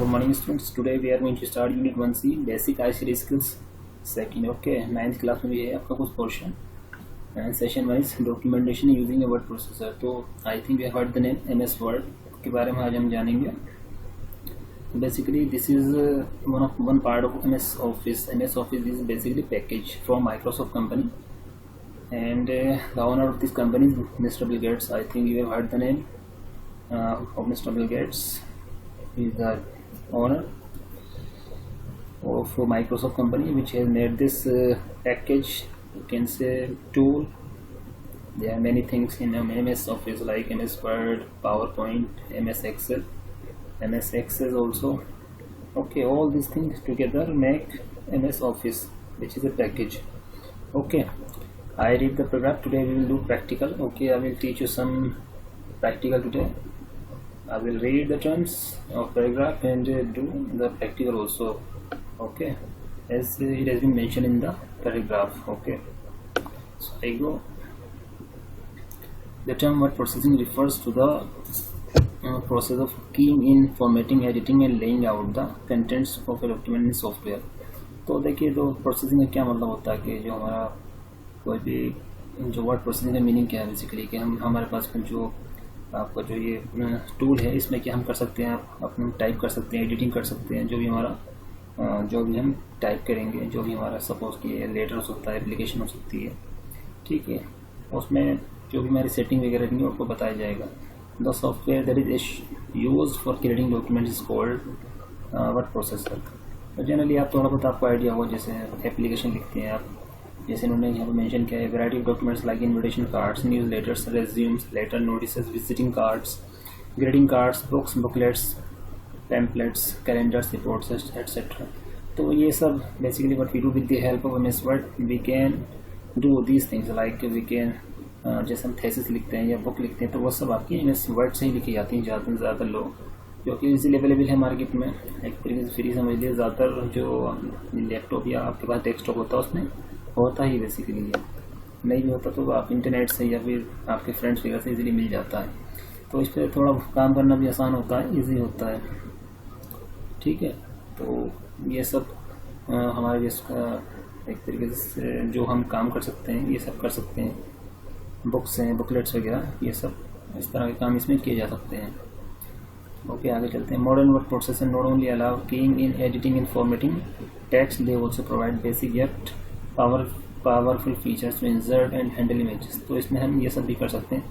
morning students. Today we are going to start unit 1C basic ICT skills second. Okay, 9th class में भी है आपका कुछ portion and session wise documentation using a word processor. तो I think we have heard the name MS Word के बारे में आज हम जानेंगे. Basically this is one part of MS Office. MS Office is basically package from Microsoft company and the owner of this company is Mr. Bill Gates. I think you have heard the name of Mr. Bill Gates. He is the owner of Microsoft company which has made this package, you can say tool. There are many things in MS Office like MS Word, PowerPoint, MS Excel, MS Access also. Okay, all these things together make MS Office, which is a package. Okay, I read the paragraph. Today we will do practical. Okay, I will teach you some practical today. I will read the terms of paragraph and do the practical also. Okay, as it has been mentioned in the paragraph. Okay, so I go. The term word processing refers to the process of keying in, formatting, editing and laying out the contents of a document in software. तो देखिए, तो processing का क्या मतलब होता है कि जो हमारा कोई भी जो वर्ड प्रोसेसिंग का मीनिंग क्या है बेसिकली कि हम हमारे पास जो आपका जो ये टूल है इसमें क्या हम कर सकते हैं, आप अपने टाइप कर सकते हैं, एडिटिंग कर सकते हैं, जो भी हमारा जो भी हम टाइप करेंगे, जो भी हमारा सपोज कि लेटर हो सकता है, एप्लीकेशन हो सकती है, ठीक है, उसमें जो भी हमारी सेटिंग वगैरह रहेंगी आपको बताया जाएगा. The software that is use for creating document is called word processor. तो जनरली आप थोड़ा बहुत आपको आइडिया होगा, जैसे एप्लीकेशन लिखते हैं आप, जैसे इन्होंने यहाँ पर मेंशन किया है, variety of documents like invitation cards, newsletters, resumes, letter notices, visiting cards, greeting cards, books, booklets, pamphlets, calendars, reports etcetera. तो ये सब basically what we do with the help of MS word we can do these things like we can जैसे हम thesis लिखते हैं या book लिखते हैं तो वो सब आपकी MS वर्ड से ही लिखी जाती हैं ज़्यादा से ज़्यादा लोग, क्योंकि इजीली अवेलेबल है मार्केट में. एक तरीके से फ्री समझ लीजिए. ज़्यादातर जो लैपटॉप या आपके पास डेस्कटॉप होता है उसमें होता ही बेसिकली है, नहीं भी होता तो आप इंटरनेट से या फिर आपके फ्रेंड्स वगैरह से इजीली मिल जाता है. तो इस पर थोड़ा काम करना भी आसान होता है, इजी होता है, ठीक है. तो ये सब हमारे जिसका एक तरीके से जो हम काम कर सकते हैं ये सब कर सकते हैं. बुक्स हैं, बुकलेट्स वगैरह, ये सब इस तरह के काम इसमें किए जा सकते हैं. ओके, आगे चलते हैं. Modern word processor not only allow keying in, editing and formatting text, they also provide basic yet powerful features to insert and handle images. तो इसमें हम ये सब भी कर सकते हैं.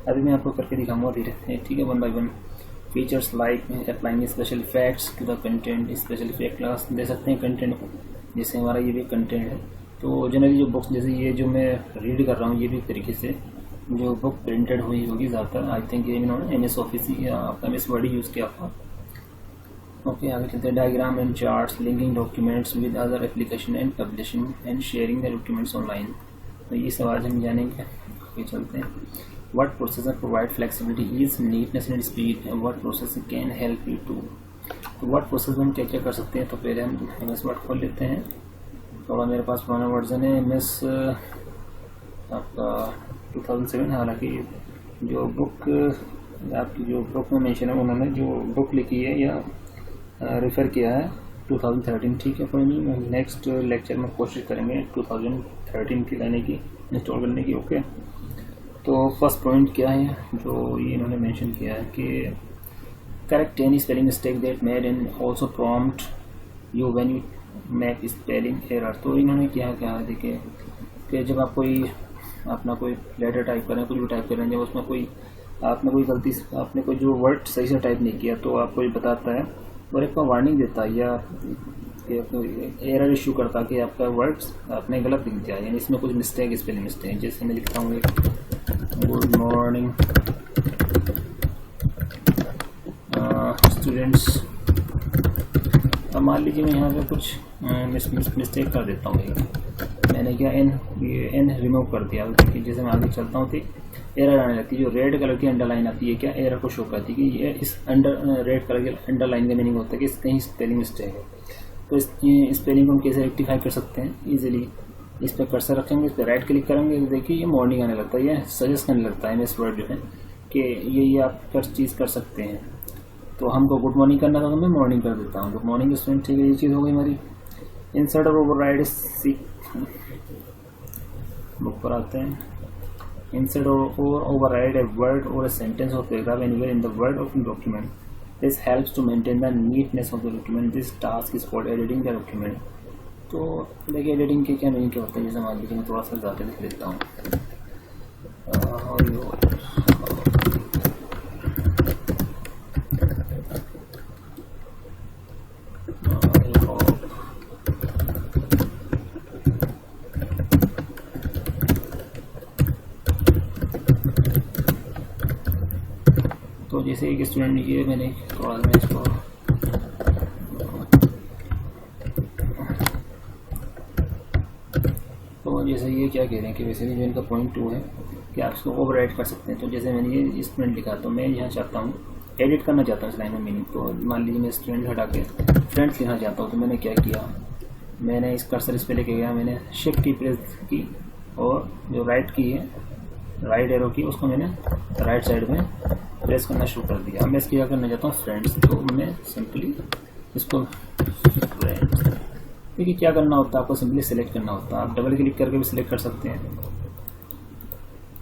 अभी मैं आपको करके दिखाऊंगा धीरे, ठीक है, one by one. Features like applying special effects to the content. Special effect class दे सकते हैं कंटेंट को, जैसे हमारा ये भी कंटेंट है. तो जनरली जो बुक्स जैसे ये जो मैं रीड कर रहा हूँ ये भी तरीके से जो बुक प्रिंटेड हुई होगी ज़्यादातर, आई थिंक ये इन्होंने MS ऑफिस या MS वर्ड ही यूज़ किया था. ओके, आगे चलते हैं. Diagram and charts, linking documents with other application and publishing and sharing the documents online. तो ये सब आज हम जानेंगे. आगे चलते हैं. Word processor provide flexibility, ease, neatness and speed. Word processor can help you to. तो वर्ड प्रोसेसर हम क्या क्या कर सकते हैं. तो पहले हम MS वर्ड खोल लेते हैं. थोड़ा मेरे पास पुराना वर्जन है MS आपका 2007. हालांकि जो बुक आपकी जो बुक में मेंशन है उन्होंने जो बुक लिखी है या रेफ़र किया है 2013, ठीक है. कोई नहीं, नेक्स्ट लेक्चर में कोशिश करेंगे 2013 की लाने की, इंस्टॉल करने की. ओके, तो फर्स्ट पॉइंट क्या है जो ये इन्होंने मेंशन किया है कि correct any spelling mistake that made and also prompt you when you make spelling error. तो इन्होंने क्या कहा है, देखिए कि जब आप कोई अपना कोई लेटर टाइप करें, कुछ भी टाइप करें, जब उसमें कोई आपने कोई गलती से आपने कोई जो वर्ड सही से टाइप नहीं किया तो आपको ये बताता है और एक वार्निंग देता है या एरर इशू करता है कि आपका वर्ड्स आपने गलत लिख दिया, यानी इसमें कुछ मिस्टेक, स्पेलिंग मिस्टेक. जैसे मैं लिखता हूँ गुड मॉर्निंग स्टूडेंट्स. अब मान लीजिए मैं यहाँ पे कुछ मिस्टेक कर देता हूँ. मैंने क्या एन रिमूव कर दिया. देखिए जैसे मैं आगे चलता हूँ तो एरर आने लगती है. जो रेड कलर की अंडरलाइन आती है क्या एरर को शो करती है कि ये इस रेड कलर की अंडरलाइन का मीनिंग होता है कि कहीं स्पेलिंग मिस्टेक है. तो इस स्पेलिंग को हम कैसे रेक्टिफाई कर सकते हैं ईजिली. इस पर कर्सर रखेंगे, इस पर राइट क्लिक करेंगे तो देखिए ये मॉर्निंग आने लगता है, ये सजेस्ट करने लगता है MS वर्ड जो है कि ये आप कर चीज़ कर सकते हैं. तो हमको गुड मॉर्निंग करना था तो मैं मॉर्निंग कर देता हूँ, गुड मॉर्निंग स्टूडेंट। ठीक है, ये चीज़ हो गई हमारी। इंसर्ट और ओवरराइड बुक पर आते हैं। इंसर्ट और ओवरराइड ए वर्ड और ए सेंटेंस और paragraph anywhere in the word of document. This helps to maintain the neatness of the document. This task is called editing the document. तो देखिए editing के क्या मीनिंग क्या होता है, जैसे मान लीजिए मैं थोड़ा सा ज़्यादा लिख लेता हूँ। तो जैसे एक स्टूडेंट ने किया, मैंने थोड़ा मैं इसको तो जैसे ये क्या कह रहे हैं कि बेसिकली जो इनका पॉइंट 2 है कि आप इसको ओवरराइड कर सकते हैं। तो जैसे मैंने ये स्टूडेंट लिखा, तो मैं यहाँ चाहता हूँ एडिट करना चाहता हूँ इस लाइन में मीनिंग। तो मान लीजिए मैं स्टूडेंट हटा के फ्रेंड्स लिखना चाहता हूँ, तो मैंने क्या किया, मैंने इस कर्सर इस पे लेके गया, मैंने शिफ्ट की प्रेस की और जो राइट की है, राइट एरो की, उसको मैंने राइट साइड में प्रेस करना शुरू कर दिया। मैं इसकी क्या करना चाहता हूँ फ्रेंड्स, तो मैं सिंपली इसको फ्रेंड्स। देखिए क्या करना होता है, आपको सिंपली सेलेक्ट करना होता है। आप डबल क्लिक करके भी सिलेक्ट कर सकते हैं।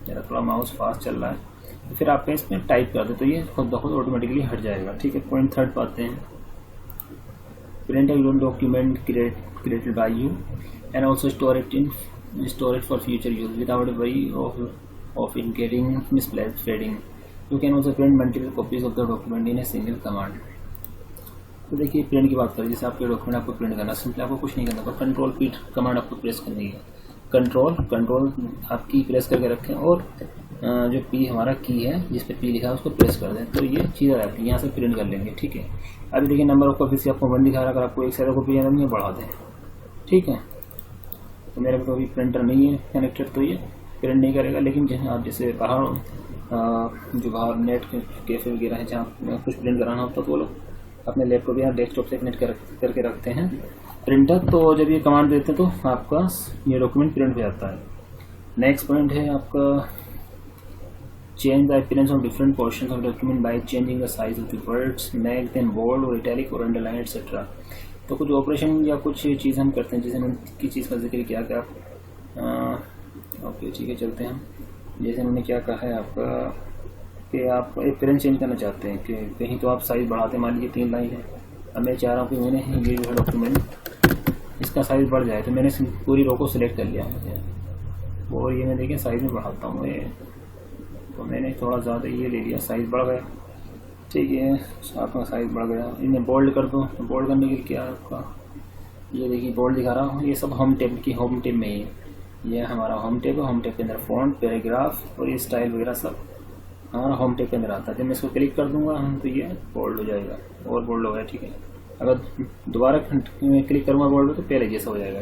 मेरा थोड़ा माउस फास्ट चल रहा है, तो फिर आप इसमें टाइप कर दे तो ये खुद ब खुद ऑटोमेटिकली हट जाएगा। ठीक है, पॉइंट 3 पर आते हैं। Print a document created by you and also store it for future use without a worry of it getting misplaced fading. You can also print multiple copies of the document in a single command. तो देखिए print की बात करें, जैसे आपके document आपको print करना, simply आपको कुछ नहीं करना होगा, कंट्रोल पी कमांड आपको प्रेस करनी है। कंट्रोल आप की प्रेस करके रखें और जो पी हमारा की है जिस पे पी लिखा है उसको प्रेस कर दें, तो ये चीज़ है आपकी यहाँ से प्रिंट कर लेंगे। ठीक है, अभी देखिए नंबर ऑफ कॉपी से आपको 1 दिखा रहा है, अगर आपको एक सारा कॉपी नहीं है बढ़ा दें। ठीक है, तो मेरे को अभी प्रिंटर नहीं है कनेक्टेड, तो ये प्रिंट नहीं करेगा। लेकिन जहाँ आप जैसे बाहर जो बाहर नेट कैफे वगैरह है जहाँ कुछ प्रिंट कराना होता है, तो वो लोग अपने लैपटॉप या डेस्कटॉप से कनेक्ट करके रखते हैं प्रिंटर। तो जब ये कमांड देते हैं तो आपका ये डॉक्यूमेंट प्रिंट हो जाता है। नेक्स्ट पॉइंट है आपका change the appearance of different portions of document by changing the size of the words, make them bold और इटैलिक और अंडरलाइन एटसेट्रा। तो कुछ ऑपरेशन या कुछ चीज़ हम करते हैं, जैसे उनकी चीज़ का जिक्र किया कि आप ओके ठीक है चलते हैं। जैसे उन्होंने क्या कहा है आपका कि आप अपीयरेंस चेंज करना चाहते हैं कि कहीं तो आप साइज़ बढ़ाते हैं, मान लीजिए 3 लाइन है, अब मैं चाह रहा हूँ कि मैंने ये जो है डॉक्यूमेंट इसका साइज़ बढ़ जाए, तो मैंने पूरी रो को सिलेक्ट कर लिया और ये मैं देखिए साइज़ में बढ़ाता हूँ ये, तो मैंने थोड़ा ज़्यादा ये ले लिया, साइज़ बढ़ गया। ठीक है, आपका साइज़ बढ़ गया। इन्हें बोल्ड कर दो, तो बोल्ड करने के लिए क्या है आपका, ये देखिए बोल्ड दिखा रहा हूँ, ये सब होम टेब में ही है। ये हमारा होम टेब है, होम टेब के अंदर फॉन्ट, पैराग्राफ और ये स्टाइल वगैरह सब हमारा होम टेब के अंदर आता है। जब मैं इसको क्लिक कर दूंगा तो ये बोल्ड हो जाएगा और बोल्ड हो गया। ठीक है, अगर दोबारा क्लिक करूँगा बोल्ड तो पहले जैसा हो जाएगा।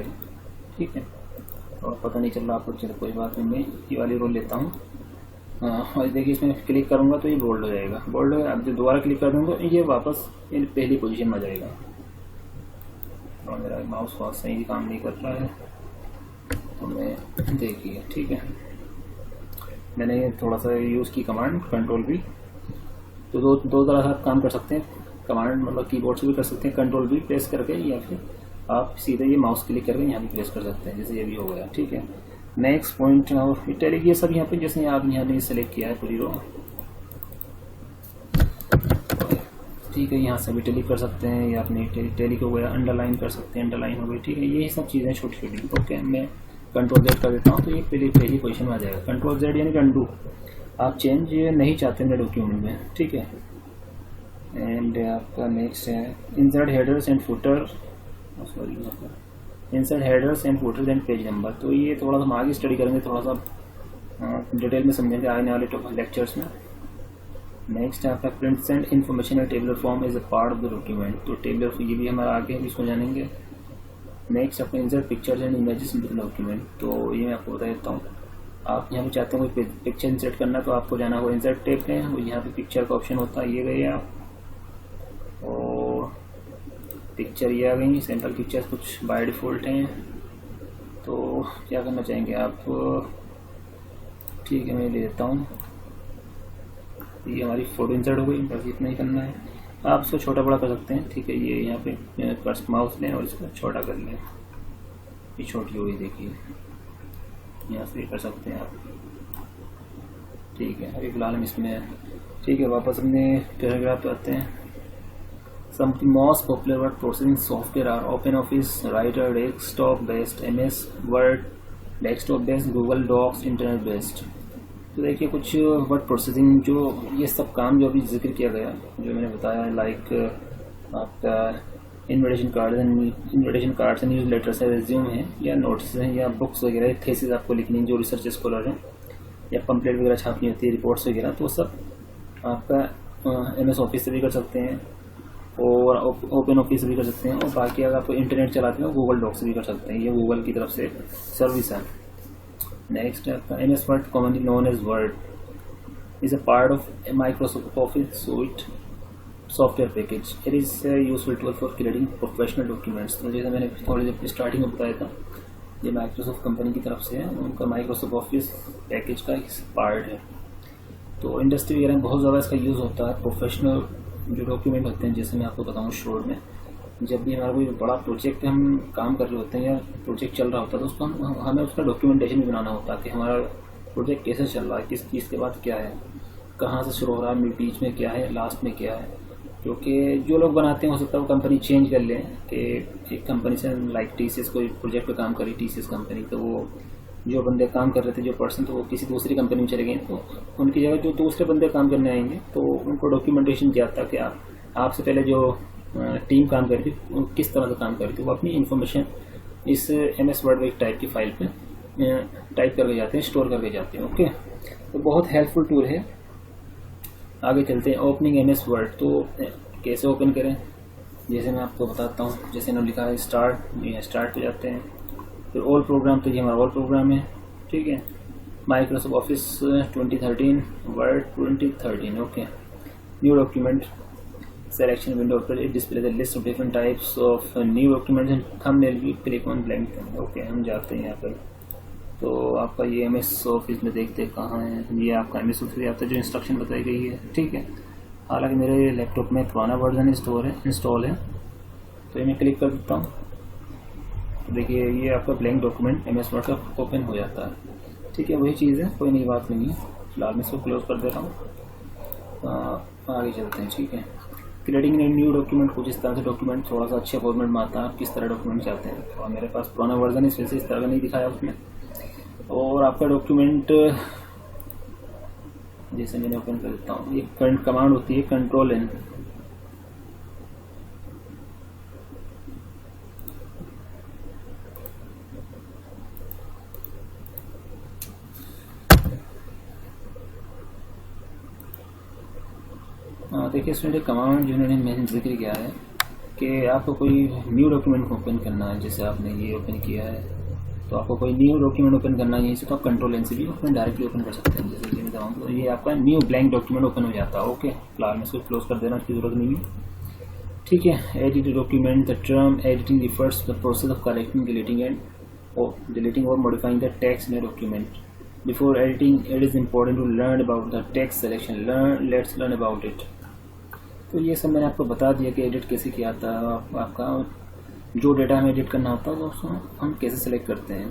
ठीक है, और पता नहीं चल रहा आपको, चलो कोई बात नहीं, मैं ये वाली रोल लेता हूँ। और देखिए इसमें क्लिक करूँगा तो ये बोल्ड हो जाएगा, बोल्ड हो गया। अब जब दोबारा क्लिक कर दूँगा तो ये वापस पहली पोजीशन में आ जाएगा। और मेरा माउस वाउस सही काम नहीं कर रहा है, तो मैं देखिए ठीक है, मैंने थोड़ा सा यूज़ की कमांड कंट्रोल भी। तो दो तरह से आप काम कर सकते हैं, कमांड मतलब कीबोर्ड से भी कर सकते हैं, कंट्रोल भी प्रेस करके, या फिर आप सीधे ये माउस क्लिक करके यहाँ भी प्रेस कर सकते हैं, जैसे ये भी हो गया। ठीक है, नेक्स्ट पॉइंट और इटैलिक, ये सब यहाँ पे जैसे आप यहाँ ने सेलेक्ट किया है पूरी रो। ठीक है, यहाँ से भी इटैलिक कर सकते हैं, या अपने इटैलिक हो गया, अंडरलाइन कर सकते हैं, अंडरलाइन हो गई। ठीक है, यही सब चीज़ें छोटी छोटी। ओके, मैं कंट्रोल Z कर देता हूँ तो ये पहली पोजीशन में आ जाएगा। कंट्रोल Z यानी कि अंडू, आप चेंज नहीं चाहते मेरे डॉक्यूमेंट में। ठीक है, एंड आपका नेक्स्ट है insert headers and footer, sorry insert headers and putters and page number. तो ये थोड़ा सा हम आगे स्टडी करेंगे, थोड़ा सा डिटेल में समझेंगे आने वाले लेक्चर्स में। नेक्स्ट है आपका print and information tabular form is a part of the document. तो टेबलर ये भी हमारा आगे है, इसको जानेंगे। नेक्स्ट आपको insert pictures and images in the document. तो ये मैं आपको बता देता हूँ, आप यहाँ पे चाहते हैं कोई पिक्चर इंसर्ट करना, तो आपको जाना होगा इंसर्ट टैब पे, वो यहाँ पे पिक्चर का ऑप्शन होता है, ये गए आप, और पिक्चर ये आ गई। सैम्पल पिक्चर्स कुछ बाय डिफ़ॉल्ट हैं, तो क्या करना चाहेंगे आप, ठीक है मैं ले लेता हूँ। ये हमारी फोटो इंसर्ट हो गई, बस इतना ही करना है। आप इसको छोटा बड़ा कर सकते हैं, ठीक है। ये यहाँ पे कर्स माउस लें और इसको छोटा कर लें, ये छोटी हुई देखिए, यहाँ से कर सकते हैं आप, ठीक है। अभी फिलहाल हम इसमें, ठीक है, वापस अपने पैराग्राफ पे आते हैं। Some of the most popular word processing software are OpenOffice, Writer, desktop based, MS Word, desktop based, Google Docs, internet based. तो देखिए कुछ वर्ड प्रोसेसिंग जो ये सब काम जो अभी जिक्र किया गया, जो मैंने बताया, लाइक आपका invitation cards and news letters है, रेज्यूम है या नोट्स हैं या बुक्स वगैरह, थेसिस आपको लिखनी जो रिसर्च स्कॉलर हैं, या पम्पलेट वगैरह छापनी होती है, रिपोर्ट्स वगैरह, तो सब आपका MS ऑफिस से भी कर सकते हैं और ओपन ऑफिस भी कर सकते हैं, और बाकी अगर आपको इंटरनेट चलाते हैं गूगल डॉक्स भी कर सकते हैं, ये गूगल की तरफ से सर्विस है। नेक्स्ट है आपका MS word, commonly known as word, is a part of Microsoft office suite software package. It is useful tool for creating professional documents. तो जैसे मैंने थोड़ी देर स्टार्टिंग में बताया था, ये माइक्रोसॉफ्ट कंपनी की तरफ से है, उनका माइक्रोसॉफ्ट ऑफिस पैकेज का एक पार्ट है। तो इंडस्ट्री वगैरह में बहुत ज़्यादा इसका यूज़ होता है। प्रोफेशनल जो डॉक्यूमेंट होते हैं, जैसे मैं आपको बताऊं शॉर्ट में, जब भी हमारा कोई बड़ा प्रोजेक्ट हम काम कर रहे होते हैं या प्रोजेक्ट चल रहा होता है, तो उसको हमें उसका डॉक्यूमेंटेशन भी बनाना होता है कि हमारा प्रोजेक्ट कैसे चल रहा है, किस चीज़ के बाद क्या है, कहाँ से शुरू हो रहा है, बीच में क्या है, लास्ट में क्या है। क्योंकि जो लोग बनाते हैं हो सकता है वो कंपनी चेंज कर लें, कि एक कंपनी से लाइक TCS कोई प्रोजेक्ट पे काम करी, TCS कंपनी, तो वो जो बंदे काम कर रहे थे, जो पर्सन, तो वो किसी दूसरी कंपनी में चले गए, तो उनकी जगह जो दूसरे बंदे काम करने आएंगे, तो उनको डॉक्यूमेंटेशन क्या था कि आपसे पहले जो टीम काम कर रही थी वो किस तरह से काम कर रही थी, वो अपनी इन्फॉर्मेशन इस MS वर्ड एक टाइप की फाइल पे टाइप करके जाते हैं, स्टोर करके जाते हैं। ओके, तो बहुत हेल्पफुल टूल है। आगे चलते हैं, ओपनिंग MS वर्ड। तो कैसे ओपन करें, जैसे मैं आपको बताता हूँ। जैसे मैंने लिखा है स्टार्ट, ये स्टार्ट पे जाते हैं, फिर ऑल प्रोग्राम, तो ये हमारा ऑल प्रोग्राम है, ठीक है। Microsoft Office 2013, Word 2013, okay. New document, selection window पर it display the list of different types of new documents and thumbnail भी क्लिक ऑन ब्लैंक। ओके, हम जाते हैं यहाँ पर। तो आपका ये MS ऑफिस में देखते हैं कहाँ है, ये आपका MS ऑफिस आता है, जो इंस्ट्रक्शन बताई गई है, ठीक है। हालांकि मेरे लैपटॉप में पुराना वर्जन इंस्टॉल है, तो ये मैं क्लिक कर देता हूँ। देखिए ये आपका ब्लैंक डॉक्यूमेंट MS वर्ड का ओपन हो जाता है, ठीक है। वही चीज़ है, कोई नई बात नहीं है। फिलहाल मैं इसको क्लोज कर दे रहा हूँ, आगे चलते हैं, ठीक है। क्रिएटिंग न्यू डॉक्यूमेंट, कुछ इस तरह से डॉक्यूमेंट थोड़ा सा अच्छे फॉर्मेट में आता है, आप किस तरह डॉक्यूमेंट चाहते हैं। और मेरे पास पुराना वर्जन है, इस वजह से इस तरह का नहीं दिखाया उसमें। और आपका डॉक्यूमेंट जैसे मैंने ओपन कर देता हूँ, ये करंट कमांड होती है Ctrl+N। देखिए इसमें जो कमांड जिन्होंने मैंने जिक्र किया है कि आपको कोई न्यू डॉक्यूमेंट ओपन करना है, जैसे आपने ये ओपन किया है, तो आपको कोई न्यू डॉक्यूमेंट ओपन करना है, तो आप Ctrl+N से भी ओपन डायरेक्टली ओपन कर सकते हैं। जैसे कि मैं बताऊँ तो ये आपका न्यू ब्लैंक डॉक्यूमेंट ओपन हो जाता है। ओके, फिलहाल मैं इसको क्लोज कर देना, उसकी जरूरत नहीं है, ठीक है। Edit document, the term editing refers the process of correcting, deleting और modifying the text in document. Before editing it is important to learn about the text selection, let's learn about it. तो ये सब मैंने आपको बता दिया कि edit कैसे किया था। आपका जो डेटा हमें एडिट करना होता है वो उसको हम कैसे सेलेक्ट करते हैं।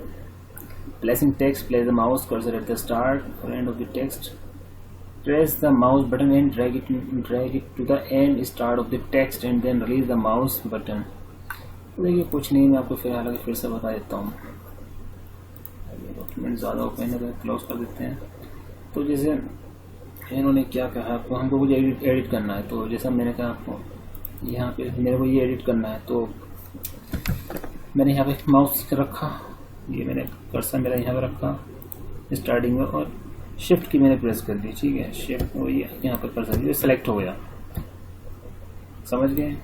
Placing text, place the mouse cursor at the start और end of the text, press the mouse button and drag it to the end start of the text and then release the mouse button. तो देखिए कुछ नहीं, मैं आपको फिर से बता देता हूँ। डॉक्यूमेंट ज़्यादा ओपन है तो क्लोज कर देते हैं। तो जैसे इन्होंने क्या कहा, आपको हमको कुछ एडिट करना है, तो जैसा मैंने कहा आपको यहाँ पे मेरे को ये एडिट करना है, तो मैंने यहाँ पे माउस रखा, ये मैंने कर्सर मेरा यहाँ पे रखा स्टार्टिंग में, और शिफ्ट की मैंने प्रेस कर दी, ठीक है। शिफ्ट वो ये यहाँ पर कर्सर ये सेलेक्ट हो गया, समझ गए।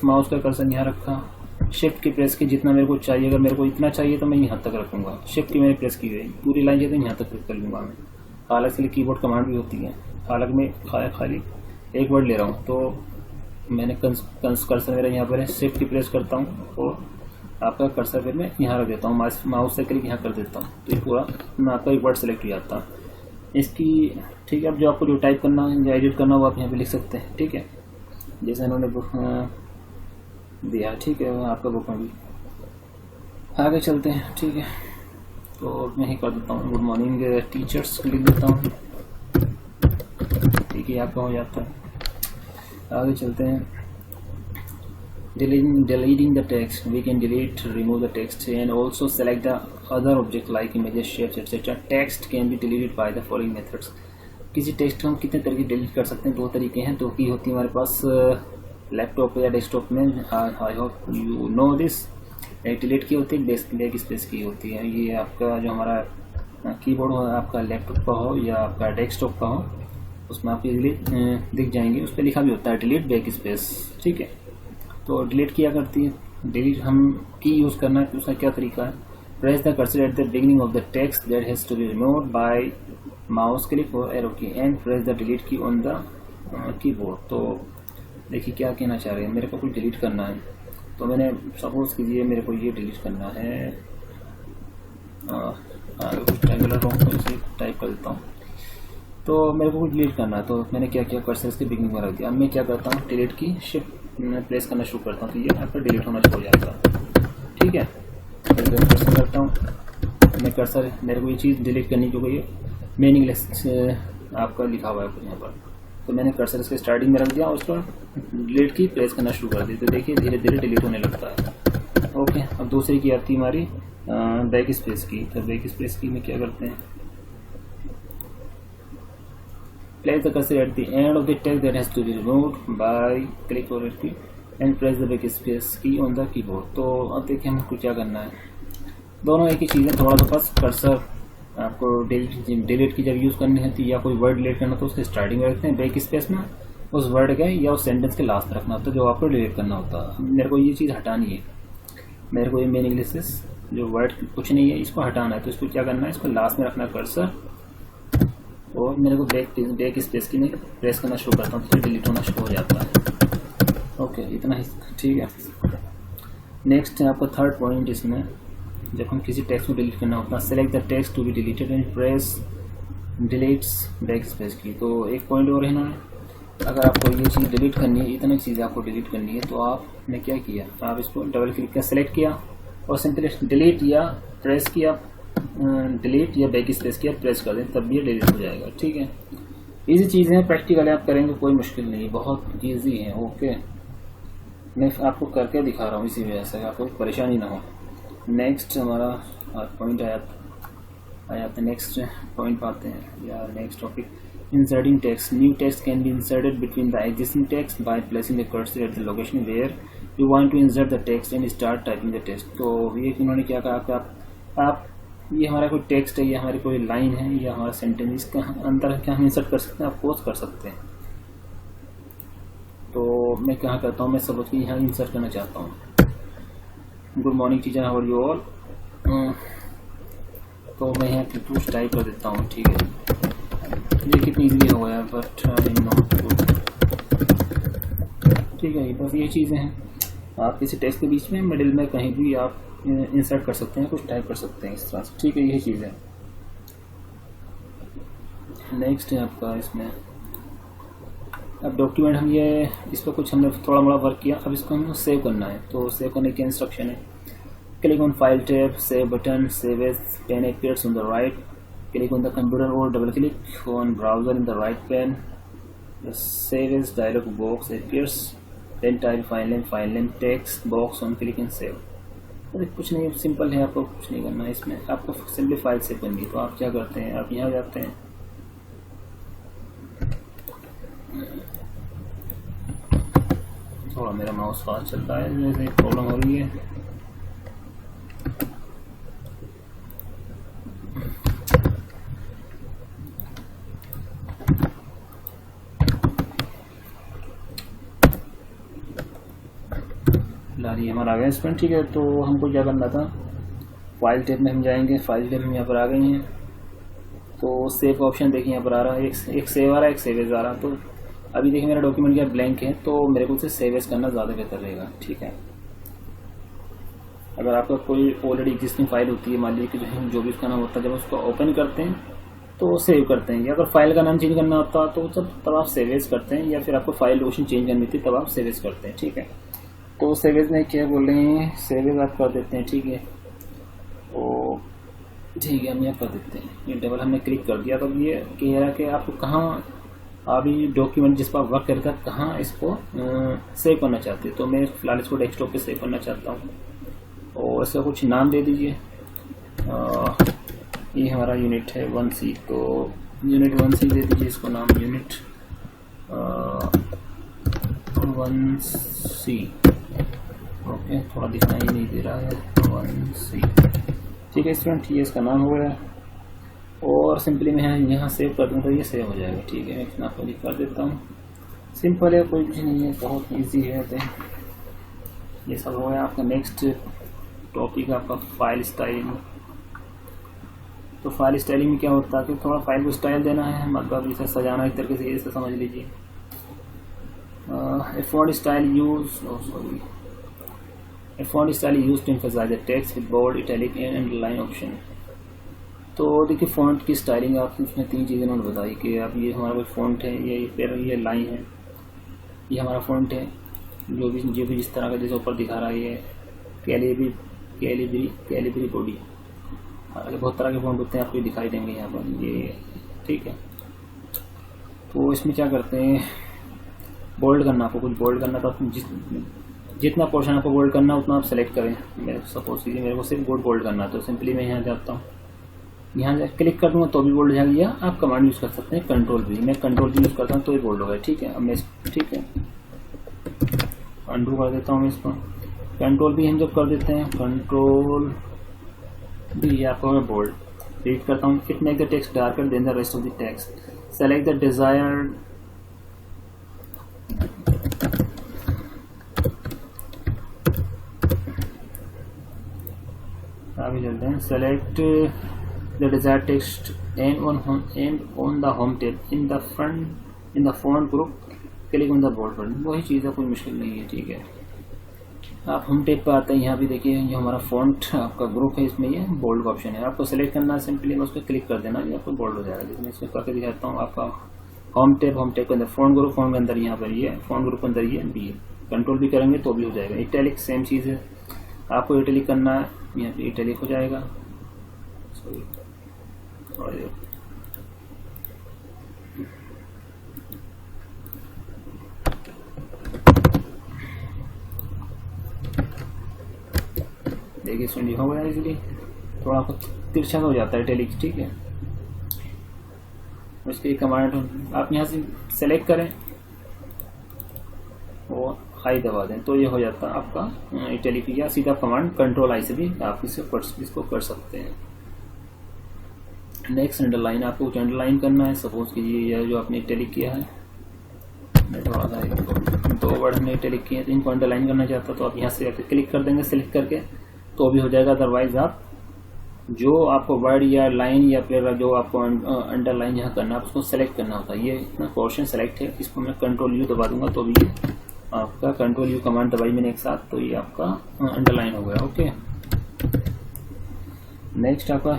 माउस का कर्सर यहाँ रखा, शिफ्ट की प्रेस की जितना मेरे को चाहिए, अगर मेरे को इतना चाहिए तो मैं यहाँ तक रखूँगा, शिफ्ट की मैंने प्रेस की गई, पूरी लाइन चाहिए तो यहाँ तक कर लूँगा मैं। हालांकि कीबोर्ड कमांड भी होती है, हालांकि मैं खाली एक वर्ड ले रहा हूँ, तो मैंने कर्सर मेरा यहाँ पर है, शिफ्ट की प्रेस करता हूँ और आपका कर्सर फिर मैं यहाँ रख देता हूँ, माउस से क्लिक यहाँ कर देता हूँ, तो ये पूरा मैं आपका एक वर्ड सेलेक्ट हो जाता है इसकी, ठीक है। अब जो आपको जो टाइप करना है या एडिट करना हो आप यहाँ पे लिख सकते हैं, ठीक है। जैसे इन्होंने बुक दिया, ठीक है, आपका बुक में भी। आगे चलते हैं, ठीक है। तो मैं ही कर देता हूँ गुड मॉर्निंग टीचर्स लिख देता हूँ, ठीक है, आपका हो जाता है। आगे चलते हैं। Deleting the text, we can delete, remove the text and also select the other object like images, shapes, etc. Text can be deleted by the following methods. किसी टेक्स्ट को हम कितने तरीके डिलीट कर सकते हैं? दो तरीके हैं, दो की होती है हमारे पास लैपटॉप या डेस्कटॉप में। I hope you know this. एक डिलीट की होती है, बैक स्पेस की होती है। ये आपका जो हमारा कीबोर्ड हो, आपका लैपटॉप का हो या आपका डेस्कटॉप का हो, उसमें आपको डिलीट दिख जाएंगे, उस पर लिखा भी होता है डिलीट बैक स्पेस, ठीक है। तो डिलीट किया करती है। डिलीट हम की यूज़ करना है, उसका क्या तरीका है? Press the cursor at the beginning of the text that has to be removed by mouse click और arrow key and press the delete key on the keyboard. तो देखिए क्या कहना चाह रहे हैं, मेरे को कुछ डिलीट करना है, तो मैंने सपोज कीजिए मेरे को ये डिलीट करना है, कुछ रेगुलर टाइप कर देता हूँ। तो मेरे को कुछ डिलीट करना है, तो मैंने क्या किया, कर्सर इसके बिगिनिंग में रख दिया। अब मैं क्या करता हूँ, डिलीट की शिफ्ट मैं प्रेस करना शुरू करता हूँ, तो ये यहाँ पर डिलीट होना शुरू हो जाएगा, ठीक है। कर्सर करता हूँ मैं, कर्सर मेरे को ये चीज़ डिलीट करनी जो गई है, मीनिंगलेस आपका लिखा हुआ है यहाँ पर, तो मैंने कर्सर इसके स्टार्टिंग में रख दिया और उस पर डिलीट की प्रेस करना शुरू कर दी, तो देखिए धीरे धीरे डिलीट होने लगता है। ओके, अब दूसरी की आती है हमारी बैक स्पेस की। तो बैक स्पेस की में क्या करते हैं, place the cursor at the end of the text that has to be removed by click over it and press the backspace key on the keyboard। तो अब देखिए हमको क्या करना है, दोनों एक ही चीज़ है। थोड़ा सा बस कर्सर आपको डिलीट की जब यूज़ करनी होती है या कोई वर्ड डिलीट करना तो उसके स्टार्टिंग में रखते हैं, बैक स्पेस में उस वर्ड के या उस सेंटेंस के लास्ट रखना होता है जो आपको डिलीट करना होता है। मेरे को ये चीज़ हटानी है, मेरे को ये मीनिंगलेस जो वर्ड कुछ नहीं है इसको हटाना है, तो इसको क्या करना है, इसको लास्ट में रखना कर्सर और मेरे को बैक स्पेस की नहीं प्रेस करना शुरू करता हूँ, तो डिलीट होना शुरू हो जाता है। ओके, इतना ही, ठीक है। नेक्स्ट है आपका थर्ड पॉइंट। इसमें जब हम किसी टेक्स्ट को डिलीट करना होता है, select the text to be deleted and press deletes backspace key. तो एक पॉइंट और है ना, अगर आपको ये चीज़ डिलीट करनी है, इतनी चीज़ें आपको डिलीट करनी है, तो आपने क्या किया, आप इसको डबल क्लिक किया, सेलेक्ट किया और सिंपली डिलीट या प्रेस किया, डिलीट या बैक स्पेस किया प्रेस कर दें, तब ये डिलीट हो जाएगा, ठीक है। इजी चीज़ें हैं, प्रैक्टिकली आप करेंगे कोई मुश्किल नहीं, बहुत इजी है। ओके, मैं आपको करके दिखा रहा हूँ, इसी वजह से आपको परेशानी ना हो। नेक्स्ट हमारा पॉइंट आया था, नेक्स्ट पॉइंट पाते हैं या next topic, inserting text. New text can be inserted between the existing text by placing the cursor at the location where you want to insert the text and start typing the text. तो ये इन्होंने क्या कहा, आप ये हमारा कोई text है या हमारी कोई लाइन है या हमारा सेंटेंस, इसका अंदर क्या हम इंसर्ट कर सकते हैं, आप पोस्ट कर सकते हैं। तो मैं क्या करता हूँ, मैं सब उसकी यहाँ इंसर्ट करना चाहता हूँ। Good morning teacher, how are you all. तो मैं यहाँ कुछ टाइप कर देता हूँ, ठीक है। ये कितनी इजीली हो गया, बट नॉट गुड, ठीक है। बस ये चीज़ें हैं, आप किसी टेक्स्ट के बीच में मिडिल में कहीं भी आप इंसर्ट कर सकते हैं, कुछ टाइप कर सकते हैं इस तरह से, ठीक है। यही चीज़ है। नेक्स्ट है आपका इसमें, अब डॉक्यूमेंट हम ये इस पर कुछ हमने थोड़ा मोड़ा वर्क किया, अब इसको हम सेव करना है। तो सेव करने की इंस्ट्रक्शन है, click on file tab, save button, save as pane appears on the right, click on the computer और double click on browser in the right pane, save as dialog box appears, then type file name text box on click and save. कुछ नहीं, simple है, आपको कुछ नहीं करना है इसमें, आपको सिंपली फाइल सेव करनी है। तो आप क्या करते हैं, आप यहाँ जाते हैं, थोड़ा मेरा माउस फास्ट चल रहा है, जैसे प्रॉब्लम हो रही है। ये हमारा आ गया इसमें, ठीक है। तो हमको क्या करना था, फाइल टैब में हम जाएंगे, फाइल टैब में यहाँ पर आ गए हैं। तो सेव का ऑप्शन देखिए यहाँ पर आ रहा है, एक सेव आ रहा है, एक सेव एज आ रहा है। तो अभी देखिए मेरा डॉक्यूमेंट क्या ब्लैंक है, तो मेरे को उसे सेव एज करना ज़्यादा बेहतर रहेगा, ठीक है। अगर आपका कोई ऑलरेडी एग्जिस्टिंग फाइल होती है, मान लीजिए कि जो भी उसका नाम होता है, जब उसको ओपन करते हैं तो सेव करते हैं। या अगर फाइल का नाम चेंज करना होता है तो तब आप सेव एज करते हैं, या फिर आपको फाइल लोकेशन चेंज करनी थी तब आप सेव एज करते हैं। ठीक है, तो सेव एज में क्या बोल रहे हैं, सेव एज आप कर देते हैं। ठीक है, तो ठीक है हम यहाँ कर देते हैं। ये डबल हमने क्लिक कर दिया तो ये कह रहा है कि आपको कहाँ अभी डॉक्यूमेंट जिस पर आप वर्क करके कहाँ इसको सेव करना चाहते हैं। तो मैं फिलहाल इसको डेस्कटॉप पे सेव करना चाहता हूँ, और इसका कुछ नाम दे दीजिए। ये हमारा यूनिट है 1C, तो यूनिट 1C दे दीजिए इसको नाम, यूनिट 1C। ओके, थोड़ा दिखाई नहीं दे रहा है, 1C। ठीक है स्टूडेंट, ये इसका नाम हो गया, और सिंपली मैं यहाँ सेव कर दूँ तो ये सेव हो जाएगा। ठीक है, मैं इतना क्लिक कर देता हूँ। सिंपल है, कोई कुछ नहीं है, बहुत इजी है। तो ये सब हो गया। आपका नेक्स्ट टॉपिक आपका फाइल स्टाइलिंग। तो फाइल स्टाइलिंग में क्या होता है कि थोड़ा फाइल को स्टाइल देना है, मतलब इसे सजाना एक तरीके से, इसे समझ लीजिए। A font style used to emphasize the text with bold, italic and underline option। तो देखिए फॉन्ट की स्टाइलिंग आप इसमें 3 चीज़ें उन्होंने बताई कि आप ये हमारा कोई फॉन्ट है, ये लाइन है, ये हमारा फॉन्ट है, जो भी जिस तरह का जैसे ऊपर दिखा रहा है ये कैलिब्री बॉडी। हालांकि बहुत तरह के फॉन्ट होते हैं, आपको दिखाई देंगे यहाँ पर ये। ठीक है, तो इसमें क्या करते हैं, बोल्ड करना, आपको कुछ बोल्ड करना तो जितना पोर्शन आपको बोल्ड करना उतना आप सेलेक्ट करें। मेरे सपोज कीजिए मेरे को सिर्फ बोल्ड करना, तो सिंपली मैं यहाँ जाता हूँ, यहाँ जा क्लिक कर दूँगा तो भी बोल्ड हो जाएगा, या आप कमांड यूज़ कर सकते हैं कंट्रोल भी। मैं कंट्रोल भी यूज़ करता हूँ तो ये बोल्ड हो गया। ठीक है, अब मैं ठीक है अंडू कर देता हूँ मैं इसको। कंट्रोल भी हम जब कर देते हैं, कंट्रोल भी आपको मैं बोल्ड रीड करता हूँ। It make the text darker than the rest of the text. Select the desired आगे चलते हैं। Select the desired text and on the home tab in the font group click on the bold button. वही चीज़ है, कोई मुश्किल नहीं है। ठीक है, आप होम टैब पर आते हैं, यहाँ भी देखिए ये हमारा फॉन्ट आपका ग्रुप है, इसमें ये बोल्ड का ऑप्शन है। आपको सेलेक्ट करना है, सिंपली मैं उस पर क्लिक कर देना, ये आपको बोल्ड हो जाएगा। जिसमें इसको करके दिखाता हूँ। आपका होम टैब के अंदर फॉन्ट ग्रुप, फॉन्ट के अंदर यहाँ पर ये फॉन्ट ग्रुप के अंदर ये बी, कंट्रोल भी करेंगे तो भी हो जाएगा। इटैलिक सेम चीज़ है, आपको इटैलिक करना है, यहाँ पे इटैलिक हो जाएगा। देखिए सुनिए हो गया, इसलिए थोड़ा तिरछा हो जाता है इटैलिक। ठीक है, उसके कमांड आप यहाँ से सेलेक्ट करें और आई दबा दें तो ये हो जाता है आपका इटैलिक, या सीधा कमांड कंट्रोल आई से भी आप इसको कर सकते हैं। नेक्स्ट अंडरलाइन, आपको कुछ अंडरलाइन करना है। सपोज कीजिए यह जो आपने इटैलिक किया है, थोड़ा सा 2 वर्ड हमने इटैलिक किए हैं, तो इनको अंडरलाइन करना चाहता तो आप यहाँ से क्लिक कर देंगे सेलेक्ट करके तो भी हो जाएगा। अदरवाइज आप जो आपको वर्ड या लाइन या फिर जो आपको अंडरलाइन यहाँ करना है उसको सेलेक्ट करना होता है। ये इतना पोर्शन सेलेक्ट है, इसको मैं कंट्रोल यू दबा दूंगा तो भी आपका कंट्रोल यू कमांड दबाई मैंने एक साथ, तो ये आपका अंडरलाइन हो गया। ओके, नेक्स्ट आपका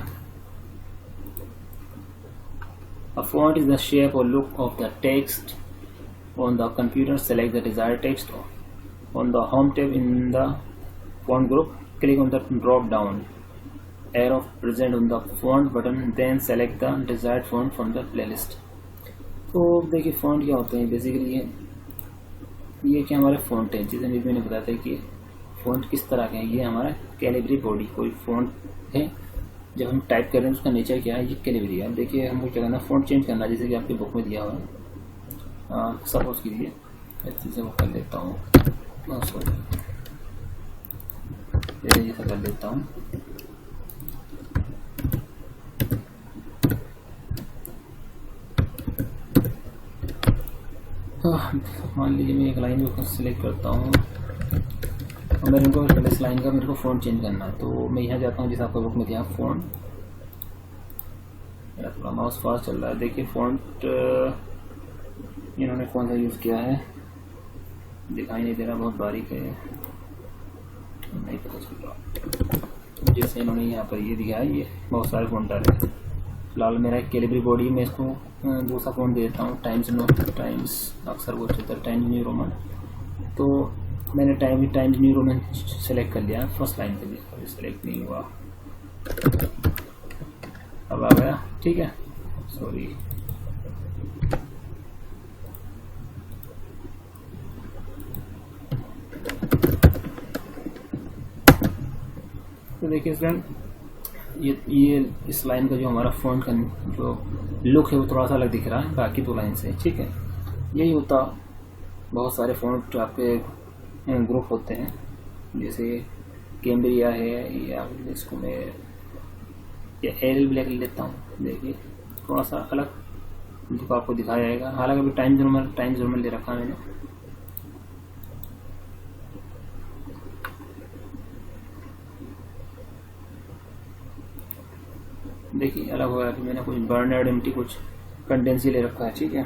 A font is the shape or look of the text on the computer. Select the desired text on the home tab in the font group. Click on the drop down arrow present on the font button, then select the desired font from the playlist. तो देखिए font क्या होते हैं basically, ये क्या हमारे font है, जिसे मैंने बताया था कि फॉन्ट किस तरह के हैं। ये हमारा कैलिब्री बॉडी कोई फॉन्ट है, जब हम टाइप कर रहे हैं उसका नेचर क्या है, ये कैलिब्री है। अब देखिए हमको क्या करना है, फॉन्ट चेंज करना है, जैसे कि आपकी बुक में दिया हुआ है। सपोज कीजिए ऐसे से वो कर लेता हूँ, सॉरी जैसा कर लेता हूँ। मान लीजिए मैं एक लाइन को सिलेक्ट करता हूँ और मेरे को इस लाइन का मेरे को फ़ॉन्ट चेंज करना है, तो मैं यहाँ जाता हूँ जैसे आपका बुक में दिया फ़ॉन्ट। मेरा थोड़ा माउस फास्ट चल रहा है। देखिए फ़ॉन्ट इन्होंने कौन सा यूज़ किया है दिखाई नहीं दे रहा, बहुत बारीक है, नहीं पता चल रहा। जैसे इन्होंने यहाँ पर ये दिया है, ये बहुत सारे फ़ॉन्ट डाले हैं। फिलहाल मेरा कैलिबरी बॉडी में इसको दूसरा फ़ॉन्ट दे देता हूँ, टाइम्स अक्सर वो चलता है टाइम्स न्यू रोमन। तो मैंने टाइम्स न्यू रोमन सेलेक्ट कर लिया फर्स्ट लाइन के लिए, सेलेक्ट नहीं हुआ, अब आ गया, ठीक है, सॉरी। तो देखिए फ्रेंड, ये इस लाइन का जो हमारा फ़ॉन्ट का जो लुक है वो थोड़ा सा अलग दिख रहा है बाकी दो लाइन से, ठीक है। यही होता, बहुत सारे फ़ॉन्ट आपके ग्रुप होते हैं, जैसे कैम्ब्रिया है, या इसको मैं एरियल ब्लैक लेता हूँ, देखिए थोड़ा सा अलग जो आपको दिखाया जाएगा। हालांकि अभी टाइम्स नॉर्मल ले रखा है मैंने। देखिए अलग हो रहा है, मैंने कुछ बर्नर्ड एम्प्टी कुछ कंडेंसी ले रखा है, ठीक है।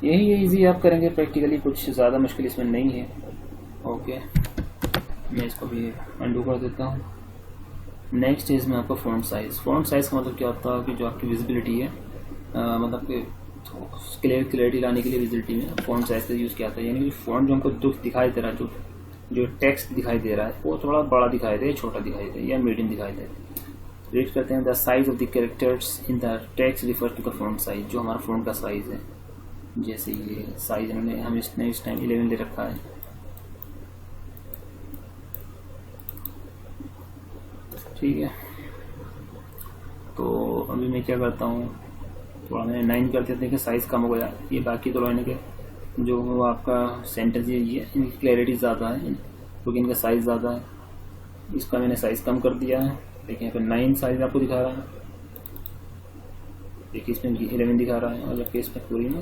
यही इजी आप करेंगे प्रैक्टिकली, कुछ ज़्यादा मुश्किल इसमें नहीं है। ओके, मैं इसको भी अंडू कर देता हूँ। नेक्स्ट इज में आपका फ़ॉन्ट साइज़। फ़ॉन्ट साइज़ का मतलब क्या होता है कि जो आपकी विजिबिलिटी है, मतलब कि क्लियरिटी लाने के लिए विजिबिलिटी में फ़ॉन्ट साइज़ का यूज़ किया जाता है। यानी कि फ़ॉन्ट जो हमको दिखाई दे रहा है, जो टेक्स्ट दिखाई दे रहा है वो थोड़ा बड़ा दिखाई दे, छोटा दिखाई दे या मीडियम दिखाई दे। रीड करते हैं, the size of the characters in the text refer to the font size, जो हमारा फ़ॉन्ट का साइज़ है। जैसे ये साइज हमने इस टाइम 11 ले रखा है, ठीक है। तो अभी मैं क्या करता हूँ, थोड़ा मैंने 9 कर दिया, देखिए साइज़ कम हो गया। ये बाकी दो लाइन के जो आपका सेंटेंस है ये इनकी क्लैरिटी ज़्यादा है क्योंकि इनका साइज़ ज़्यादा है, इसका मैंने साइज़ कम कर दिया है। देखिए यहाँ पे 9 साइज आपको दिखा रहा है, देखिए इसमें 11 दिखा रहा है, और जबकि इसमें पूरी में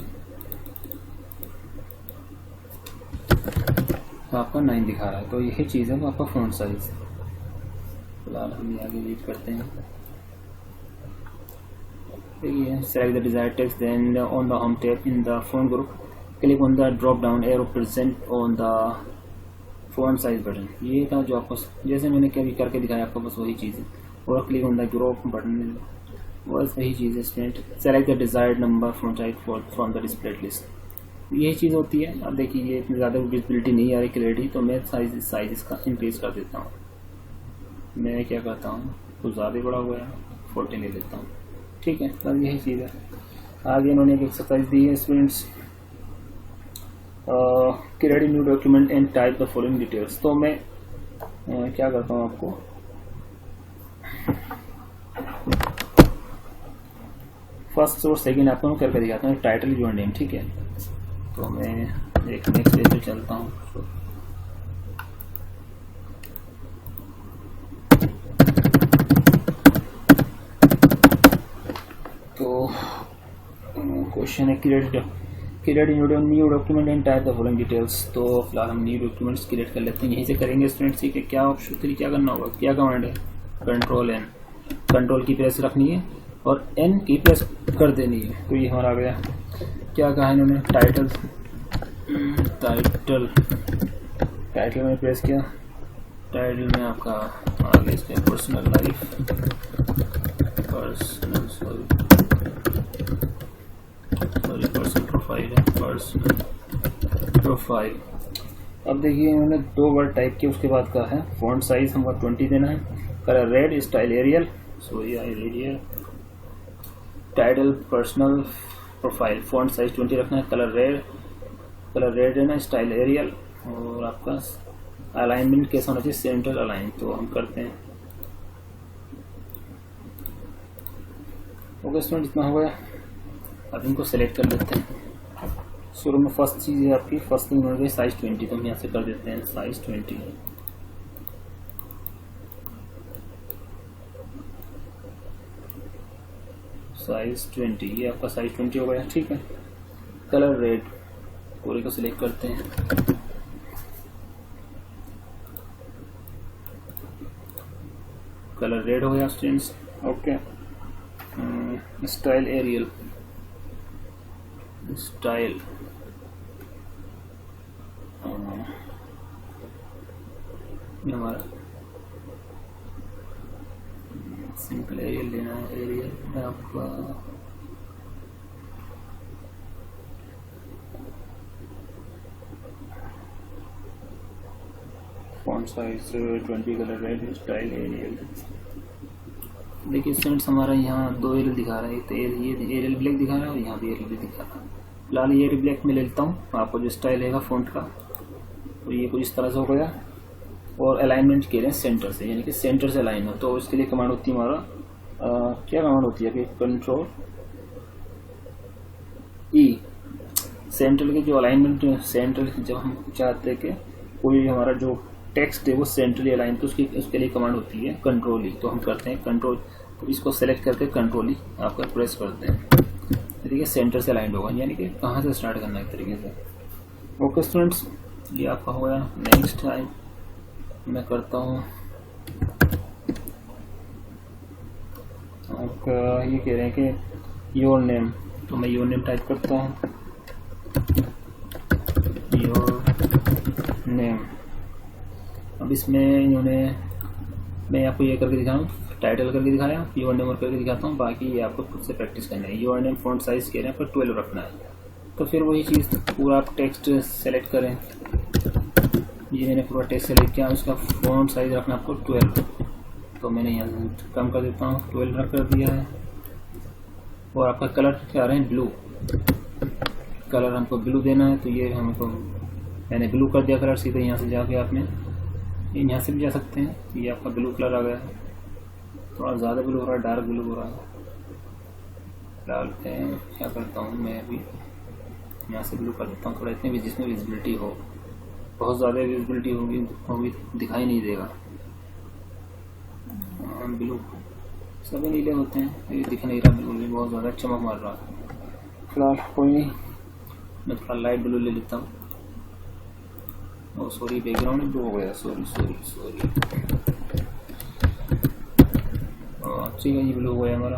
तो आपका 9 दिखा रहा है। तो यही चीज़ है वो आपका फ़ॉन्ट साइज। फिलहाल हम आगे रीड करते हैं। देखिए, select the desired text, then on the home tab in the font group click on the drop down arrow present on the font size button. ये था जो आपको, जैसे मैंने कभी करके दिखाया आपको, बस वही चीज़ है। और click on the group button, बस वही चीज़ है। Student select the desired number font size from the display list, यही चीज़ होती है। अब देखिए ये इतनी ज़्यादा विजिबिलिटी नहीं आ रही, क्लैरिटी, तो मैं साइज इसका इंक्रीज कर देता हूँ। मैं क्या करता हूँ, कुछ ज़्यादा बड़ा हुआ है, 14 ले लेता हूँ, ठीक है। बस यही चीज़ है। आगे इन्होंने एक एक्सरसाइज दी है students, create new document and type the following details. तो मैं क्या करता हूँ, आपको फर्स्ट और सेकंड आपको मैं करके दिखाता हूँ, टाइटल योर नेम, ठीक है। तो मैं एक नेक्स्ट पेज पे चलता हूँ। तो क्वेश्चन है create new document and type the following details. तो फिलहाल हम न्यू डॉक्यूमेंट्स क्रिएट कर लेते हैं, यहीं से करेंगे स्टूडेंट्स, ठीक है। क्या ऑप्शन के लिए क्या करना होगा, क्या कमांड है, कंट्रोल की प्रेस रखनी है और N की प्रेस कर देनी है। तो ये हमारा आ गया। क्या कहा इन्होंने, टाइटल में प्रेस किया, टाइटल में आपका आगे इसके पर्सनल प्रोफाइल। अब देखिए इन्होंने 2 वर्ड टाइप किए, उसके बाद का है फॉन्ट साइज हमको 20 देना है, colour red, style Arial, title personal profile, font size 20 रखना है, कलर रेड है ना, स्टाइल एरियल, और आपका अलाइनमेंट कैसा होना चाहिए, सेंटर अलाइन। तो हम करते हैं ओके स्टूडेंट, जितना हो गया अब इनको सेलेक्ट कर लेते हैं। शुरू में फर्स्ट चीज़ है आपकी, फर्स्ट थिंग हो गई साइज 20, तो हम यहाँ से कर देते हैं साइज 20। साइज 20, ये आपका साइज 20 हो गया, ठीक है। कलर रेड, पूरे को सिलेक्ट करते हैं, कलर रेड हो गया students, okay. Style Arial, style हमारा सिंपल एरियल लेना है। एरियल आपका font size 20 colour red style Arial. देखिए स्टूडेंट्स हमारा यहाँ 2 एरियल दिखा रहा है, तो ये एरियल ब्लैक दिखा रहा है और यहाँ भी एरियल दिखा रहा है। फिलहाल ये एरियल ब्लैक में ले लेता हूँ। आपको जो स्टाइल रहेगा फॉन्ट का तो ये कुछ इस तरह से हो गया। और अलाइनमेंट कह रहे हैं सेंटर से, यानी कि सेंटर से अलाइन हो, तो उसके लिए कमांड होती है हमारा क्या कमांड होती है कि कंट्रोल ई। सेंट्रल के जो अलाइनमेंट सेंट्रल जब हम चाहते हैं कि कोई हमारा जो टेक्स्ट है वो सेंट्रली अलाइन, तो उसके लिए कमांड होती है कंट्रोल ई। तो हम करते हैं कंट्रोल, तो इसको सेलेक्ट करके कंट्रोल ई आपका प्रेस करते हैं, ठीक है, सेंटर से अलाइन होगा, यानी कि कहाँ से स्टार्ट करना है एक तरीके से। ओके स्टूडेंट्स, ये आपका हो गया। नेक्स्ट टाइम मैं करता हूँ आपका, ये कह रहे हैं कि योर नेम, तो मैं योर नेम टाइप करता हूँ, योर नेम। अब इसमें इन्होंने, मैं आपको ये करके दिखाऊँ, टाइटल करके दिखाया, योर नेम और करके दिखाता हूँ, बाकी ये आपको खुद से प्रैक्टिस करना है। योर नेम फॉन्ट साइज कह रहे हैं पर 12 रखना है, तो फिर वही चीज़ पूरा आप टेक्स्ट सेलेक्ट करें। ये मैंने पूरा टेक्स्ट सेलेक्ट किया, उसका फॉन्ट साइज रखना आपको 12, तो मैंने यहाँ कम कर देता हूँ, 12 रख कर दिया है। और आपका कलर क्या रहे हैं, ब्लू कलर हमको ब्लू देना है, तो ये हमको मैंने ब्लू कर दिया कलर। सीधे यहाँ से जाके आपने यहाँ से भी जा सकते हैं, ये आपका ब्लू कलर आ गया है। थोड़ा ज़्यादा ब्लू हो रहा है, डार्क ब्लू हो रहा है। डालते हैं, क्या करता हूँ मैं अभी यहाँ से ब्लू कर देता हूँ, थोड़ा इतनी भी जिसमें विजिबिलिटी हो, बहुत ज़्यादा विजिबिलिटी होगी दिखाई नहीं देगा। ब्लू सभी नीले होते हैं, ये दिख नहीं रहा बिल्कुल भी, बहुत ज़्यादा चमक मार रहा है। फिलहाल कोई नहीं, मैं थोड़ा लाइट ब्लू ले लेता हूँ। ओ सॉरी, बैकग्राउंड ब्लू हो गया, सॉरी। ठीक है, ये ब्लू हो गया हमारा।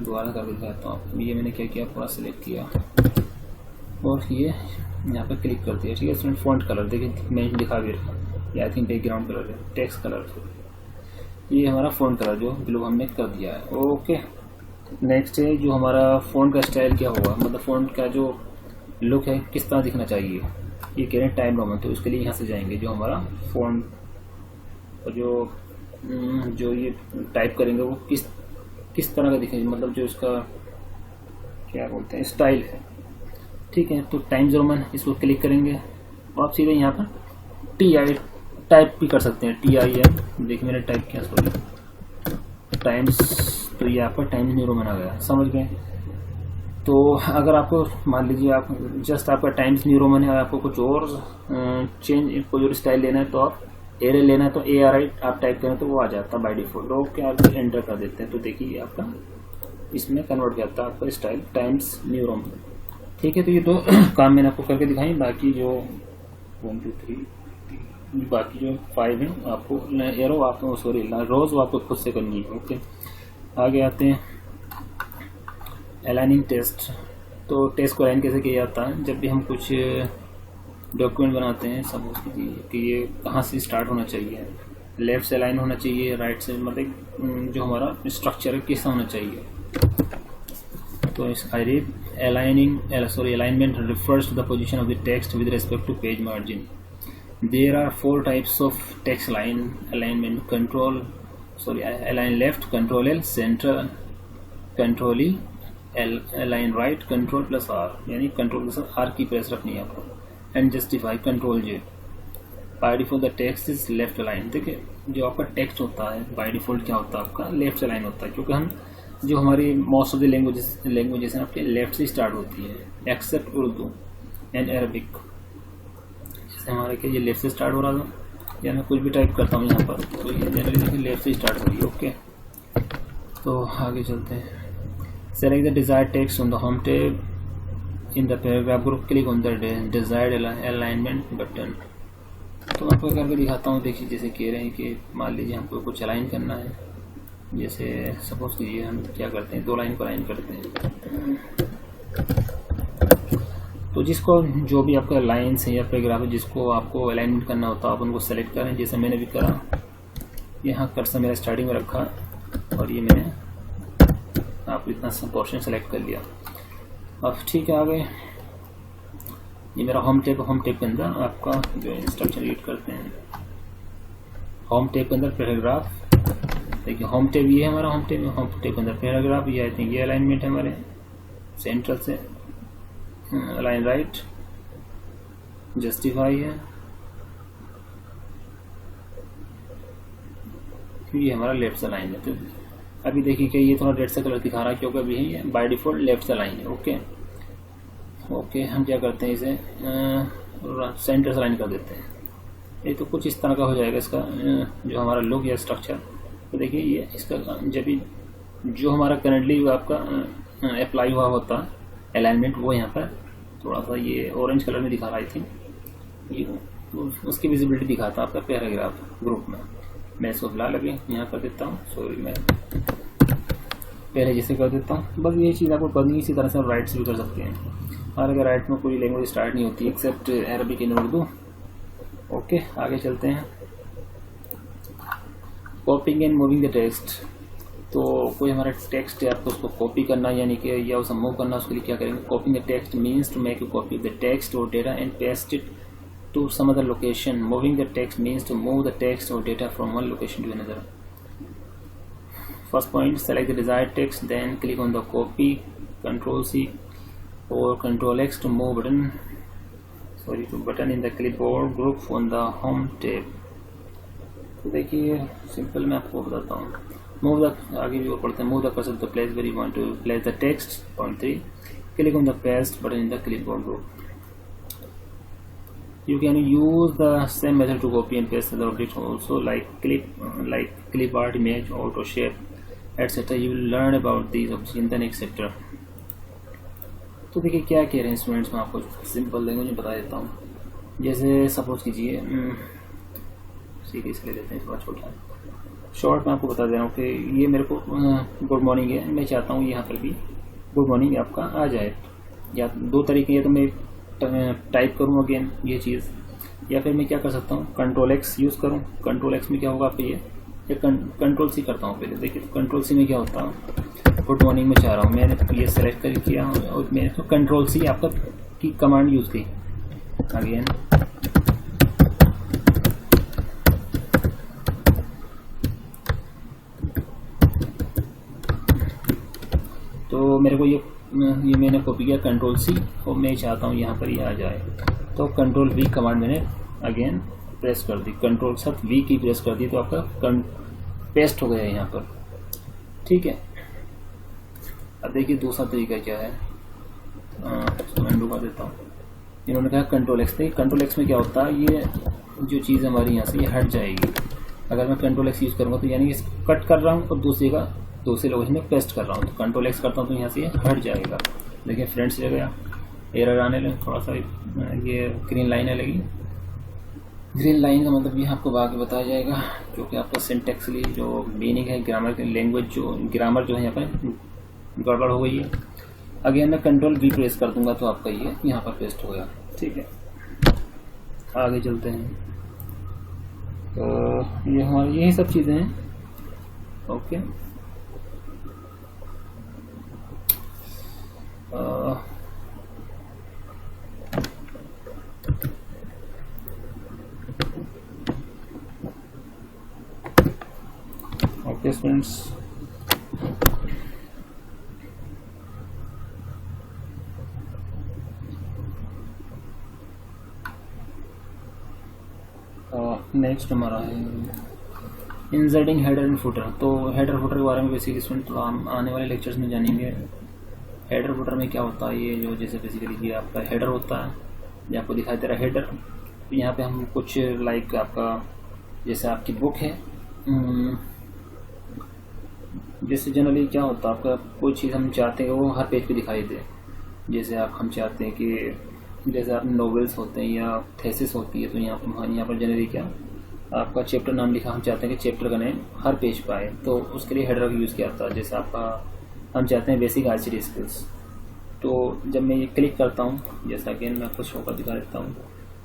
दोबारा करके दिखाता हूँ आपको। ये मैंने क्या किया, पूरा सिलेक्ट किया और ये यहाँ पे क्लिक कर दिया, ठीक है स्टूडेंट। फॉन्ट कलर देखिए मैं दिखा भी रहा, ये आई थिंक बैकग्राउंड कलर है, टेक्स्ट कलर, ये हमारा फॉन्ट कलर जो ब्लू हमने कर दिया है। ओके, नेक्स्ट है जो हमारा फॉन्ट का स्टाइल क्या होगा, मतलब फॉन्ट का जो लुक है किस तरह दिखना चाहिए, ये कह रहे हैं टाइम रोमन। तो उसके लिए यहाँ से जाएंगे, जो हमारा फॉन्ट जो ये टाइप करेंगे वो किस तरह का दिखेगा, मतलब जो इसका क्या बोलते हैं स्टाइल है, ठीक है। तो टाइम्स रोमन इसको क्लिक करेंगे और आप सीधे यहाँ पर TI टाइप भी कर सकते हैं, TIM। देखिए मैंने टाइप किया, सॉरी, टाइम्स, तो ये आपका टाइम्स न्यू रोमन आ गया, समझ गए। तो अगर आपको मान लीजिए आप जस्ट आपका टाइम्स न्यू रोमन है, आपको कुछ और चेंज कोई और स्टाइल लेना है, तो आप एरियल लेना है तो ARI आप टाइप करें तो वो आ जाता है बाय डिफॉल्ट। ओके, आप एंटर कर देते हैं तो देखिए आपका इसमें कन्वर्ट करता है आपका स्टाइल टाइम्स न्यू रोमन, ठीक है। तो ये दो काम मैंने आपको करके दिखाई, बाकी जो 1 2 3 बाकी जो 5 है आपको एरो आपको सॉरी रोज आपको खुद से करनी है। ओके, आगे आते हैं अलाइनिंग टेस्ट। तो टेस्ट को अलाइन कैसे किया जाता है, जब भी हम कुछ डॉक्यूमेंट बनाते हैं, सपोज कीजिए कि ये कहाँ से स्टार्ट होना चाहिए, लेफ्ट से अलाइन होना चाहिए, राइट से, मतलब जो हमारा स्ट्रक्चर है किस होना चाहिए। तो इस alignment refers to the position of the text with respect to page margin. There are 4 types of text alignment: align left, Control L, center, Control E, align right, Control plus R, यानी control के साथ R की press रखनी है आपको, and justify, Control J. By default the text is left align। देखिए जो आपका टेक्स्ट होता है बाय डिफॉल्ट क्या होता है, आपका लेफ्ट अलाइन होता है, क्योंकि हम जो हमारी मोस्ट ऑफ द लैंग्वेजेस हैं आपके लेफ्ट से स्टार्ट होती है, एक्सेप्ट उर्दू एंड अरबिक। जैसे हमारे क्या ये लेफ्ट से स्टार्ट हो रहा था, या मैं कुछ भी टाइप करता हूँ यहाँ पर तो ये जनरली देखिए लेफ्ट से स्टार्ट हो रही है। ओके, तो आगे चलते हैं। Select the desired text on the home tab in the paragraph group, click on the desired alignment button. तो आपको करके दिखाता हूँ। देखिए जैसे कह रहे हैं कि मान लीजिए हमको कुछ अलाइन करना है, जैसे सपोज कीजिए हम क्या करते हैं 2 लाइन को अलाइन करते हैं। तो जिसको जो भी आपका लाइन्स है या पैराग्राफ है जिसको आपको अलाइनमेंट करना होता है आप उनको सेलेक्ट करें, जैसे मैंने भी करा। यहाँ कर्सर मेरा स्टार्टिंग में रखा और ये मैंने आप इतना सा पोर्शन सेलेक्ट कर लिया। अब ठीक है, आ गए। ये मेरा होम टैब के अंदर आपका जो इंस्ट्रक्शन रीड करते हैं, होम टैब के अंदर पैराग्राफ। देखिए होम टैब ये है हमारा, होम टैब के अंदर पैराग्राफ। ये आई थिंक ये अलाइनमेंट है हमारे सेंट्रल से, अलाइन राइट, जस्टिफाई है, ये हमारा लेफ्ट से लाइन है। तो अभी देखिए कि ये थोड़ा रेड से कलर दिखा रहा है क्योंकि अभी ये बाय डिफॉल्ट लेफ्ट से लाइन है। ओके, हम क्या करते हैं, इसे सेंटर से लाइन कर देते हैं। ये तो कुछ इस तरह का हो जाएगा इसका जो हमारा लुक या स्ट्रक्चर। तो देखिए ये इसका जब भी जो हमारा करंटली आपका अप्लाई हुआ होता अलाइनमेंट, वो यहाँ पर थोड़ा सा ये ऑरेंज कलर में दिखा रहा थी, ये उसकी विजिबिलिटी दिखाता आपका पैराग्राफ ग्रुप में। मैं इसको फिलहाल अभी यहाँ कर देता हूँ, सॉरी मैं पहले जैसे कर देता हूँ। बस ये चीज़ आपको करनी, इसी तरह से आप राइट से भी कर सकते हैं। और अगर राइट में कोई लैंग्वेज स्टार्ट नहीं होती except Arabic and Urdu. Okay, आगे चलते हैं। Copying and moving the text. तो कोई हमारा टेक्स्ट है, आपको उसको कॉपी करना यानी कि या उसे मूव करना, उसके लिए क्या करेंगे, copying the text means to make a copy of the text और data and paste it to some other location. Moving the text means to move the text or data from one location to another. First point, select the desired text, then click on the copy, Ctrl C or Ctrl X to move button in the clipboard group on the home tab. तो देखिए simple मैं आपको बताता हूँ। Move the, आगे भी वो पढ़ते हैं, move the cursor to the place where you want to place the text. Point 3, click on the paste button in the clipboard group. You can use the same method to copy and paste the objects also, like clip art, image, auto shape, etc. You will learn about these objects in the next chapter. तो देखिए क्या कह रहे हैं students, मैं आपको simple language में बता देता हूँ। जैसे सपोज कीजिए सीरीज ले लेते हैं, थोड़ा छोटा शॉर्ट में आपको बता दे रहा हूँ कि ये मेरे को गुड मॉर्निंग है, मैं चाहता हूँ यहाँ पर भी गुड मॉर्निंग आपका आ जाए। या दो तरीके हैं, तो मैं टाइप करूँ अगेन ये चीज़, या फिर मैं क्या कर सकता हूँ, Ctrl X यूज़ करूँ। Ctrl X में क्या होगा आपको, ये Ctrl C करता हूँ पहले। देखिए तो Ctrl C में क्या होता है, गुड मॉर्निंग में चाह रहा हूँ, मैंने ये सेलेक्ट कर किया और मैंने तो Ctrl C आपका की कमांड यूज़ की अगेन। तो मेरे को ये मैंने कॉपी किया Ctrl C और मैं चाहता हूँ यहाँ पर ये आ जाए, तो Ctrl V कमांड मैंने अगेन प्रेस कर दी, Ctrl साथ V की प्रेस कर दी, तो आपका पेस्ट हो गया यहाँ पर। ठीक है, अब देखिए दूसरा तरीका क्या है, मैं डुबा देता हूँ। इन्होंने कहा Ctrl X, Ctrl X में क्या होता है, ये जो चीज़ हमारी यहाँ से ये हट जाएगी। अगर मैं Ctrl X यूज़ करूँगा तो यानी कि कट कर रहा हूँ और दूसरे लोकेशन में पेस्ट कर रहा हूँ, तो Ctrl X करता हूँ तो यहाँ से हट जाएगा। देखिए फ्रेंड्स ले गया, एरर आने लगे, थोड़ा सा ये ग्रीन लाइन है लगी। ग्रीन लाइन का मतलब ये आपको आगे बताया जाएगा, क्योंकि आपका सिंटेक्सली जो मीनिंग है, ग्रामर की लैंग्वेज जो ग्रामर जो है यहाँ पर गड़बड़ हो गई है। अगेन मैं Ctrl V प्रेस कर दूंगा तो आपका ये यहाँ पर पेस्ट हो गया। ठीक है, आगे चलते हैं। तो ये हमारी यही सब चीज़ें हैं। ओके, ओके स्टूडेंट्स, नेक्स्ट हमारा है इंसर्टिंग हेडर एंड फुटर। तो हेडर फुटर के बारे में बेसिकली स्टूडेंट तो हम आने वाले लेक्चर्स में जानेंगे। हेडर फुटर में क्या होता है, ये जो जैसे बेसिकली ये आपका हेडर होता है, ये आपको दिखाई दे रहा है हेडर। यहाँ पे हम कुछ लाइक आपका जैसे आपकी बुक है, जैसे जनरली क्या होता है आपका कोई चीज़ हम चाहते हैं वो हर पेज पे दिखाई दे। जैसे हम चाहते हैं कि जैसे आप नॉवेल्स होते हैं या थेसिस होती है, तो यहाँ पर जनरली क्या आपका चैप्टर नाम लिखा, हम चाहते हैं कि चैप्टर का नेम हर पेज पर आए, तो उसके लिए हेडर का यूज़ किया जाता है। जैसे आपका हम चाहते हैं बेसिक आईसीटी स्किल्स, तो जब मैं ये क्लिक करता हूँ, जैसा कि मैं आपको शो कर दिखा देता हूँ,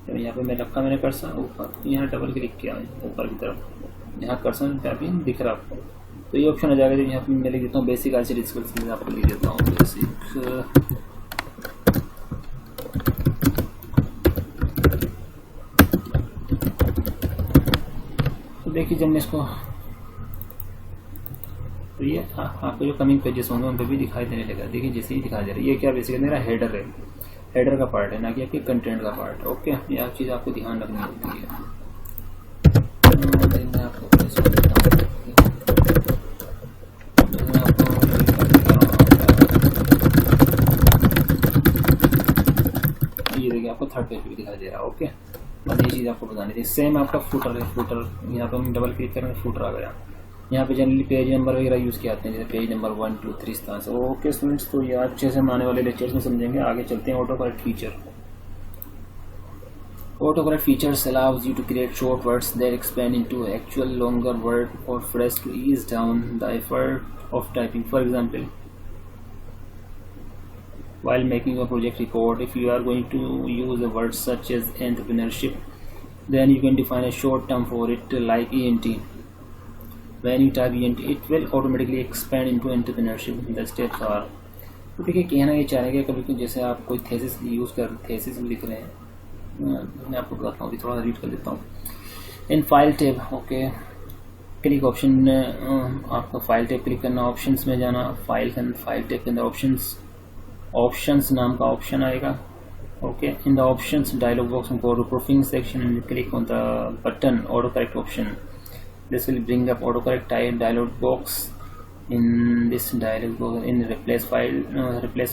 जब यहाँ पे मैं रखा मैंने कर्सर ऊपर, यहाँ डबल क्लिक किया ऊपर की तरफ, यहाँ कर्सर टाइपिंग दिख रहा आपको, तो ये ऑप्शन आ जाएगा। यहाँ पर मैं लिख देता हूँ बेसिक आईसीटी स्किल्स, आपको लिख देता हूँ बेसिक। तो देखिए जब मैं इसको, तो ये आपको जो कमिंग पेजेस होंगे उन पर भी दिखाई देने लगा। देखिए जैसे ही दिखाई दे रहा है, ये क्या बेसिकली मेरा हेडर है, हेडर का पार्ट है, ना कि आपके कंटेंट का पार्ट। ओके, ये चीज़ आपको ध्यान रखनी होती है। मैं आपको ये देखिए आपको थर्ड पेज भी दिखाई दे रहा है। ओके, बस ये चीज़ आपको बतानी थी। सेम आपका फुटर है, फुटर यहाँ पर हम डबल क्लिक करेंगे, फुटर आ गया। यहाँ पे जनरली पेज नंबर वगैरह यूज़ किए आते हैं, जैसे पेज नंबर 1 2 3 इस तरह से। ओके स्टूडेंट्स, तो ये अच्छे से हम आने वाले लेक्चर्स में समझेंगे। आगे चलते हैं। Auto correct feature. Auto correct features allows you to create short words that expand into actual longer word or phrase to ease down the effort of typing. For example, while making a project report, if you are going to use a word such as entrepreneurship, then you can define a short term for it like ENT. When you type ENT, it will automatically expand into entrepreneurship. The steps are, तो देखिए कहना ये चाह रहे हैं कभी जैसे आप कोई थेसिस यूज़ कर थेसिस लिख रहे हैं, मैं आपको बताता हूँ, थोड़ा रीड कर देता हूँ। In file tab, okay, click option, आपका फाइल टैब क्लिक करना, ऑप्शंस में जाना, फाइल टैब के अंदर ऑप्शंस नाम का ऑप्शन आएगा। Okay, in the options dialog box में go to proofing section and click on the button auto correct option. This will bring up autocorrect type dialog box. In this dialog box, in replace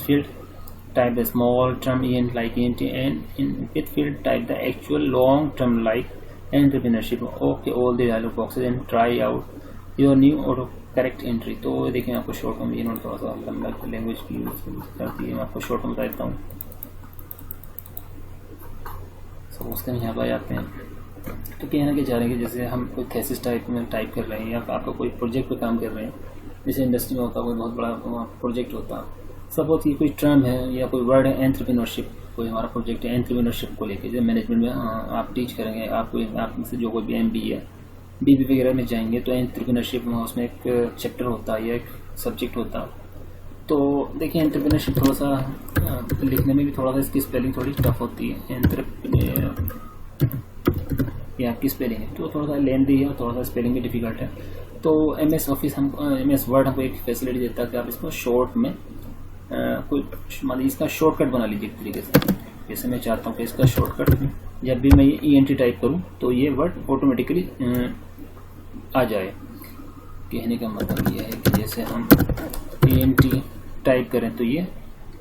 field, type the small term ENT like ENT, and in with field type the actual long term like entrepreneurship. Okay, all the dialog boxes and try out your new autocorrect entry. तो देखिए आपको short form, ये note थोड़ा सा लंबा language की use करती है, मैं आपको शॉर्ट फॉर्म बता देता हूँ। सपोज करें यहाँ पर आते हैं, तो कहना क्या चाह रहे हैं कि जैसे हम कोई थेसिस टाइप में टाइप कर रहे हैं या आपका कोई प्रोजेक्ट पे काम कर रहे हैं, जैसे इंडस्ट्री में होता है कोई बहुत बड़ा प्रोजेक्ट होता है, सपोज ये कोई टर्म है या कोई वर्ड है एंटरप्रेन्योरशिप, कोई हमारा प्रोजेक्ट है एंटरप्रेन्योरशिप को लेकर, जैसे मैनेजमेंट में आप टीच करेंगे, आप में से जो कोई भी MBA या BB वगैरह में जाएंगे तो एंटरप्रेन्योरशिप में उसमें एक चैप्टर होता है या एक सब्जेक्ट होता है। तो देखिए एंटरप्रेन्योरशिप थोड़ा सा लिखने में भी थोड़ा सा इसकी स्पेलिंग थोड़ी टफ होती है। एंटरप्रेन्योर ये आपकी स्पेलिंग है तो थोड़ा सा लेंथी है और थोड़ा सा स्पेलिंग भी डिफिकल्ट है। तो MS ऑफिस MS वर्ड हमको एक फैसिलिटी देता है कि आप इसको शॉर्ट में कोई मान लीजिए इसका शॉर्टकट बना लीजिए एक तरीके से। जैसे मैं चाहता हूँ कि इसका शॉर्टकट जब भी मैं ये ENT टाइप करूँ तो ये वर्ड ऑटोमेटिकली आ जाए। कहने का मतलब ये है कि जैसे हम ENT टाइप करें तो ये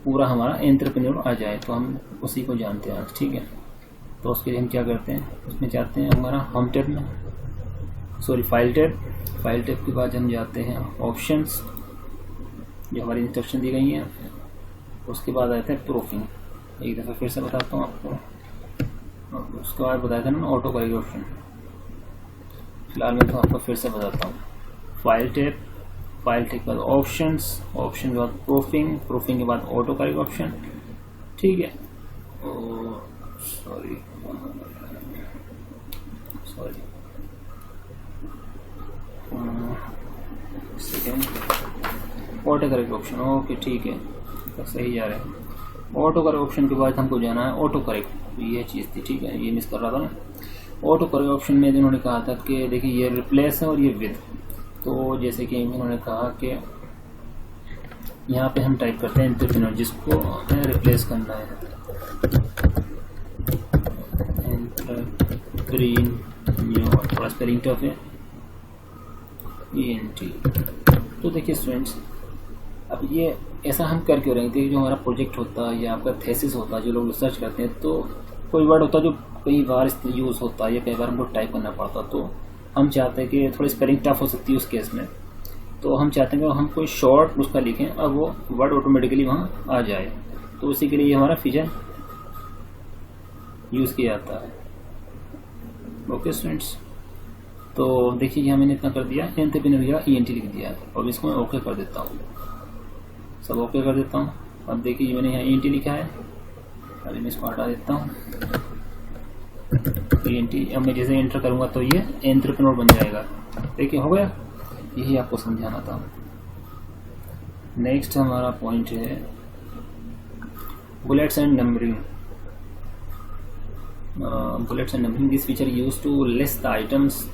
पूरा हमारा एंटरप्रेन्योर आ जाए, तो हम उसी को जानते हैं। ठीक है, तो उसके लिए हम क्या करते हैं, उसमें जाते हैं हमारा होम टैब में, फाइल टैब के बाद हम जाते हैं ऑप्शंस, जो हमारी इंस्ट्रक्शन दी गई हैं। उसके बाद आता है प्रूफिंग, एक दफ़ा फिर से बताता हूँ आपको। उसके बाद बताया था ना ऑटो करेक्ट ऑप्शन, फिलहाल मैं तो आपको फिर से बताता हूँ। फाइल टैब के बाद ऑप्शंस के बाद प्रूफिंग के बाद ऑटो करेक्ट ऑप्शन। ठीक है, sorry second, auto correct option. Okay ठीक है, तो सही जा रहे हैं। ऑटो करेक्ट ऑप्शन के बाद हमको जाना है ऑटो करेक्ट, ये चीज़ थी। ठीक है, ये मिस कर रहा था ना। ऑटो करेक्ट ऑप्शन में जिन्होंने कहा था कि देखिए ये रिप्लेस है और ये विद, तो जैसे कि इन्होंने कहा कि यहाँ पे हम टाइप करते हैं एंटरप्रेन्योर, जिसको रिप्लेस करना है एंटरप्रेन्योर, थोड़ा स्पेलिंग टफ है ENT। तो देखिए स्टूडेंट्स, अब ये ऐसा हम कर क्यों रहे हैं कि जो हमारा प्रोजेक्ट होता है या आपका थेसिस होता है, जो लोग रिसर्च करते हैं, तो कोई वर्ड होता है जो कई बार यूज़ होता है या कई बार हमको टाइप करना पड़ता, तो हम चाहते हैं कि थोड़ी स्पेलिंग टफ हो सकती है उस केस में, तो हम चाहते हैं कि हम कोई शॉर्ट उसका लिखें और वो वर्ड ऑटोमेटिकली वहाँ आ जाए। तो उसी के लिए ये हमारा फीचर यूज़ किया जाता है। ओके स्टूडेंट्स, तो देखिए यहाँ मैंने इतना कर दिया, एंटरप्रेन्योर या ENT लिख दिया है, और इसको मैं ओके कर देता हूँ, सब ओके कर देता हूँ। अब देखिए मैंने यहाँ ENT लिखा है, अभी मैं इसको हटा देता हूँ ENT। अब मैं जैसे एंटर करूँगा तो ये एंटरप्रेन्योर बन जाएगा। देखिए हो गया, यही आपको समझाना था। नेक्स्ट हमारा पॉइंट है bullets and numbering. Bullets and numbering, this feature use to list the items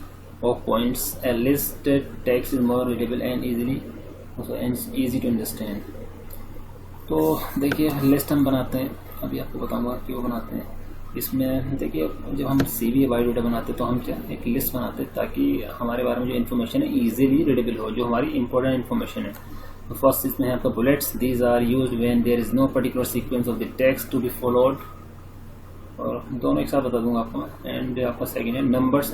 of points. A listed text is more readable and easy to understand. तो देखिए लिस्ट हम बनाते हैं, अभी आपको बताऊंगा क्यों बनाते हैं। इसमें देखिए जब हम CV या बायोडाटा बनाते हैं तो हम क्या एक लिस्ट बनाते हैं ताकि हमारे बारे में जो इन्फॉर्मेशन है इजीली रीडेबल हो, जो हमारी इंपॉर्टेंट इन्फॉर्मेशन है। तो फर्स्ट इसमें है आपका bullets, these are used when there is no particular sequence of the text to be followed, और दोनों एक साथ बता दूंगा आपको। एंड आपका सेकेंड है नंबर्स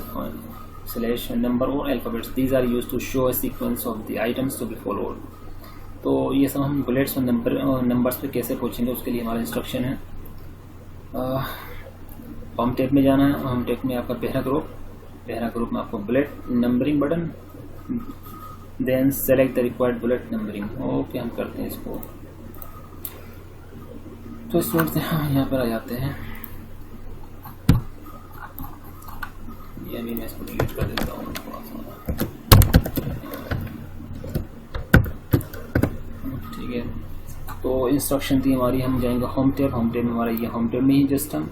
स्लैश नंबर और alphabets, these are used to show a sequence of the items to be followed. तो ये सब हम बुलेट्स और नंबर्स पे कैसे पहुंचेंगे उसके लिए हमारा इंस्ट्रक्शन है। होम टैब में जाना है, होम टैब में आपका पहला ग्रुप में आपको bullet numbering button, then select the required bullet numbering. Okay हम करते हैं इसको। तो स्टूडेंट्स यहाँ पर आ जाते हैं, ये अभी मैं इसको डिलीट कर देता हूँ थोड़ा सा, ठीक है। तो इंस्ट्रक्शन थी हमारी, हम जाएंगे होम टैब में हमारा ये होम टैब में ही जस्ट हम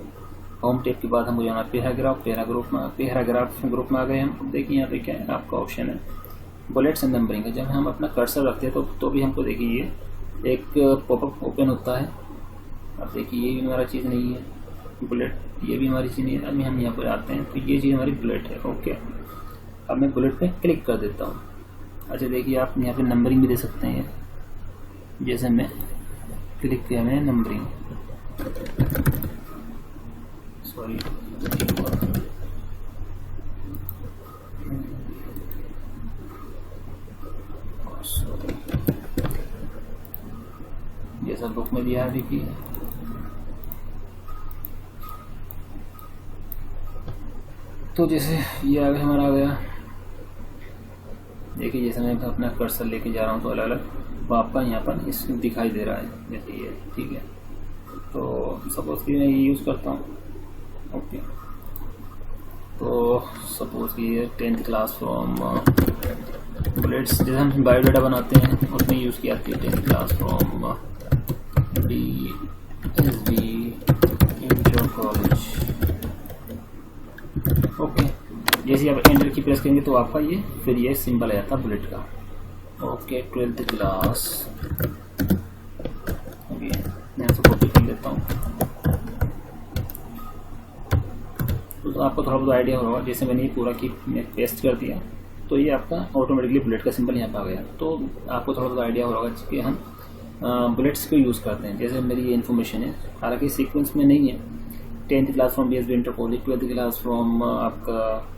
होम टैब के बाद हमको जाना पैराग्राफ ग्रुप में आ गए हम। देखिए यहाँ पे क्या है आपका ऑप्शन है बुलेट्स एंड नंबरिंग। जब हम अपना कर्सर रखते हैं तो भी हमको देखिए ये एक पॉपअप ओपन होता है। अब देखिए ये भी हमारा चीज़ नहीं है बुलेट, ये भी हमारी चीज़ नहीं है। अभी हम यहाँ पर आते हैं तो ये चीज़ हमारी बुलेट है। ओके अब मैं बुलेट पे क्लिक कर देता हूँ। अच्छा देखिए आप यहाँ पे नंबरिंग भी दे सकते हैं, जैसे मैं क्लिक किया मैंने नंबरिंग, सॉरी जैसा बुक में दिया है देखिए। तो जैसे ये आगे हमारा आ गया, देखिए जैसे मैं अपना कर्सर लेके जा रहा हूँ तो अलग अलग वो आपका यहाँ पर इस दिखाई दे रहा है, जैसे ये ठीक है। तो सपोज कि मैं ये यूज़ करता हूँ। ओके तो सपोज कि ये 10th क्लास फ्रॉम बुलेट्स, जैसे हम बायोडाटा बनाते हैं उसमें यूज़ की जाती है 10th class from DSB inter college. Okay जैसे आप एंटर की प्रेस करेंगे तो आपका ये फिर ये सिंबल आ जाता है बुलेट का। ओके 12th क्लास, ओके मैं इसको कॉपी कर लेता हूँ। तो आपको थोड़ा बहुत आइडिया होगा, जैसे मैंने ये पूरा की मैं पेस्ट कर दिया तो ये आपका ऑटोमेटिकली बुलेट का सिंबल यहाँ पर आ गया। तो आपको थोड़ा बहुत आइडिया होगा कि हम बुलेट्स को यूज़ करते हैं। जैसे मेरी ये इन्फॉर्मेशन है, हालांकि सीक्वेंस में नहीं है, 10th class from BSB inter college, 12th class from आपका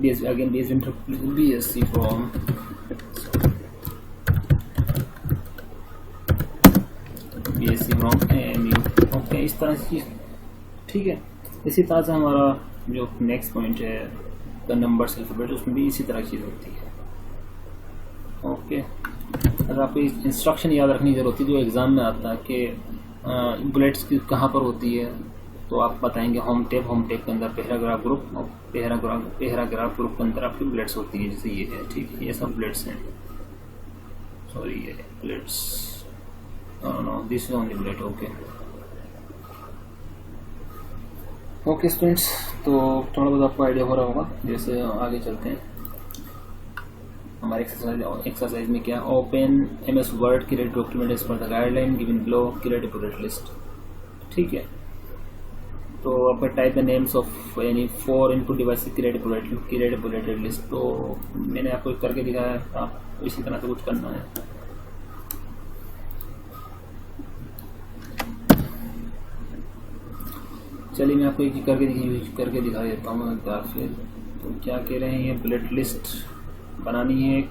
BSB inter BSc from AMU। Okay इस तरह से ठीक है। इसी तरह से हमारा जो नेक्स्ट पॉइंट है द नंबर्स अल्फाबेट, उसमें भी इसी तरह की चीज़ होती है। ओके अगर आपको इंस्ट्रक्शन याद रखने की जरूरत है जो एग्ज़ाम में आता है कि बुलेट्स कहाँ पर होती है, तो आप बताएंगे होम टैब के अंदर पैराग्राफ ग्रुप, और पैराग्राफ ग्रुप के अंदर आपकी बुलेट्स होती है, जैसे ये है ठीक है। ये सब बुलेट्स हैं, सॉरी ये bullets, no this is only bullet. Okay students, तो थोड़ा बहुत आपको आइडिया हो रहा होगा। जैसे आगे चलते हैं हमारे एक्सरसाइज में क्या, open MS word, create document as per the guideline given below, create a bullet list. ठीक है तो आपका type the names of any 4 input device, create a bullet list. तो मैंने आपको करके दिखाया, आप इसी तरह से कुछ करना है। चलिए मैं आपको एक करके दिखा देता हूँ एक बार फिर। तो क्या कह रहे हैं, ये बुलेट लिस्ट बनानी है एक,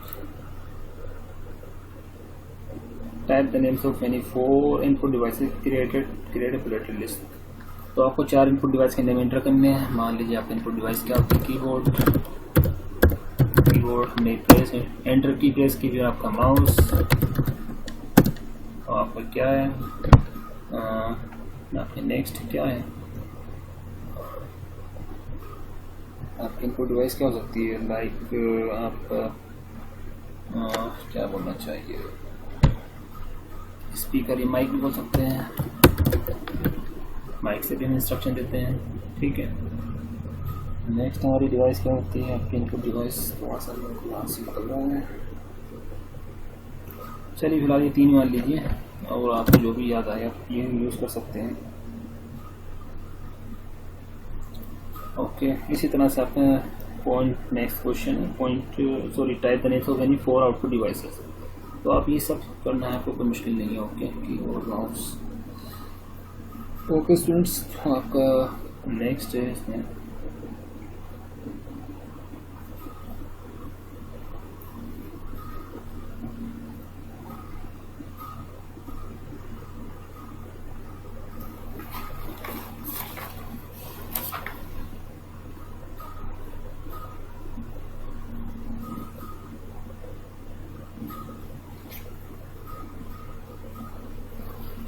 type the names of any 4 input devices, create a bullet list. तो आपको 4 इनपुट डिवाइस के नेम एंटर करने हैं। मान लीजिए आपका इनपुट डिवाइस क्या होता है, कीबोर्ड में प्रेस एंटर की प्रेस कीजिए, आपका माउस, और आपका क्या है आपके नेक्स्ट क्या है, आपकी इनपुट डिवाइस क्या हो सकती है, लाइक आपका क्या बोलना चाहिए, स्पीकर या माइक भी बोल सकते हैं, माइक से भी हम इंस्ट्रक्शन देते हैं। ठीक है, नेक्स्ट हमारी डिवाइस क्या होती है, आपकी इनपुट डिवाइस। थोड़ा सा यहाँ से निकल रहा है, चलिए फिलहाल ये 3 मान लीजिए, और आपको जो भी याद आए आप ये यूज़ कर सकते हैं। ओके, इसी तरह से आपने point, next question point type the names of any 4 output devices. तो आप ये सब करना है, आपको कोई मुश्किल नहीं है। Okay, keyboard mouse. Okay students, आपका नेक्स्ट है इसमें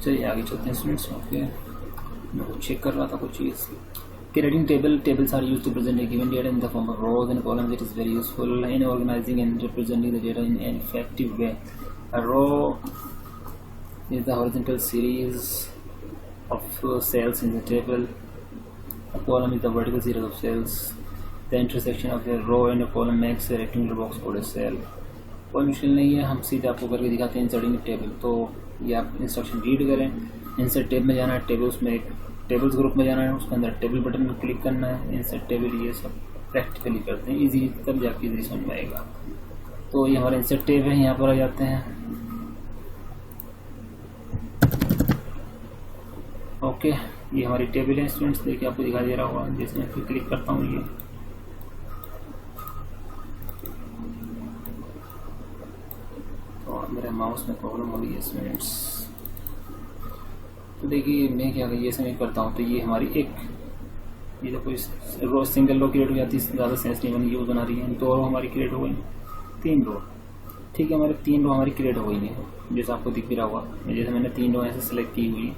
चलिए आगे चलते हैं स्टूडेंट्स। ओके, मैं चेक कर रहा था कुछ चीज़। Creating tables are used to present a given data in the form of rows and columns. It is very useful in organizing and representing the data in an effective way. A row is the horizontal series of cells in the table. A column is the vertical series of cells. The intersection of a row and a column makes a rectangular box called a cell. कोई मुश्किल नहीं है, हम सीधे आपको करके दिखाते हैं इंसर्टिंग टेबल। तो ये आप इंस्ट्रक्शन रीड करें, इंसर्ट टेब में जाना है, टेबल्स में एक टेबल्स ग्रुप में जाना है, उसके अंदर टेबल बटन में क्लिक करना है, इंसर्ट टेबल। ये सब प्रैक्टिकली करते हैं, इजी, तब जाके इजी समझ में आएगा। तो ये हमारा इंसर्ट टेब है, यहाँ पर आ जाते हैं। ओके, ये हमारी टेबल है स्टूडेंट्स, देखिए आपको दिखाई दे रहा होगा। जैसे मैं क्लिक करता हूँ, ये तो मेरे माउस में प्रॉब्लम हो रही है स्टूडेंट्स। तो देखिए मैं क्या ये समय करता हूँ, तो ये हमारी एक, ये तो कोई रो, सिंगल रो क्रिएट हो जाती है, ज़्यादा सेंस नहीं बनी, ये बना रही है। 2 रो हमारी क्रिएट हो गई, 3 रो। ठीक है, हमारे 3 रो हमारी क्रिएट हो गई है, जैसे आपको दिख भी रहा होगा। जैसे मैंने 3 रो ऐसे सेलेक्ट की हुई।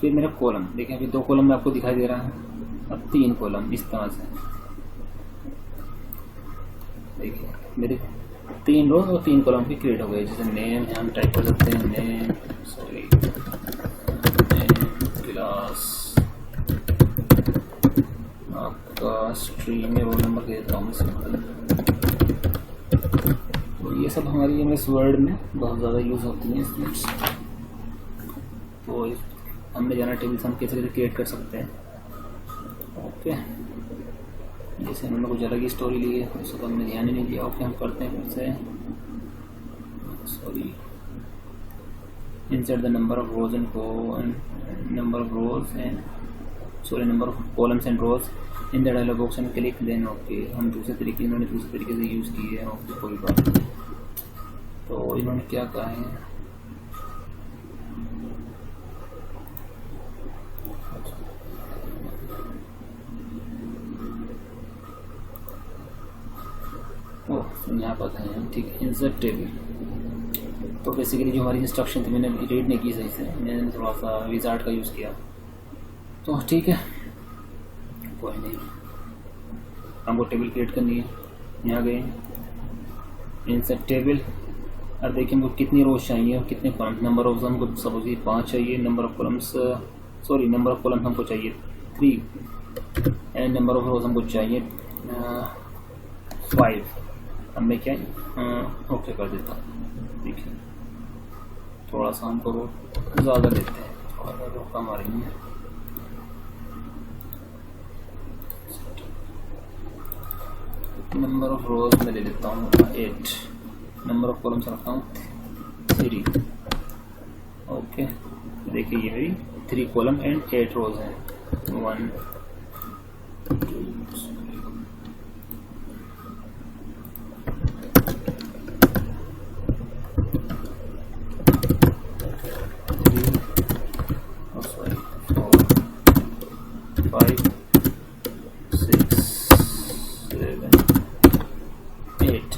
फिर मेरा कॉलम, देखिए अभी 2 कॉलम में आपको दिखाई दे रहा है, अब 3 कॉलम इस तरह से। देखिए मेरे 3 रो और 3 कॉलम भी क्रिएट हो गए। जैसे नेम हम टाइप कर सकते हैं, नेम क्लास, आपका स्ट्रीम में रोल नंबर दे देता हूँ सिंपल। तो ये सब हमारी एमएस वर्ड में बहुत ज़्यादा यूज़ होती हैं स्टूडेंट्स। तो हमने जाना टेबल्स हम कैसे कैसे क्रिएट कर सकते हैं। ओके, जैसे हमने कुछ अलग ही स्टोरी ली है, उसको तो हमने ध्यान ही नहीं दिया। ओके, हम करते हैं फिर से, sorry, insert the number of rows and number of rows and number of columns and rows in the dialog box and click then OK। हम दूसरे तरीके, इन्होंने दूसरे तरीके से यूज़ की है। ओके, कोई बात नहीं। तो इन्होंने क्या कहा है, यहाँ पर है। ठीक है, इंसर्ट टेबल। तो बेसिकली जो हमारी इंस्ट्रक्शन थी, मैंने रीड नहीं की सही से, मैंने थोड़ा सा विजार्ड का यूज़ किया। तो ठीक है, कोई नहीं, हमको टेबल क्रिएट करनी है। यहाँ गए, इंसर्ट टेबल। अब देखिए हमको कितनी रोज चाहिए और कितने कॉलम। नंबर ऑफ हमको सपोज 5 चाहिए, number of columns, number of column हमको चाहिए 3 एंड नंबर ऑफ रोज हमको चाहिए 5। अब मैं क्या ओके कर देता हूँ। देखिए थोड़ा सा हमको ज़्यादा लेते हैं, थोड़ा सा कम आ रही है। नंबर ऑफ रोज में ले लेता हूँ 8, नंबर ऑफ कॉलम्स रखता हूँ 3। ओके, देखिए ये मेरी 3 कॉलम एंड 8 रोज हैं। 1 2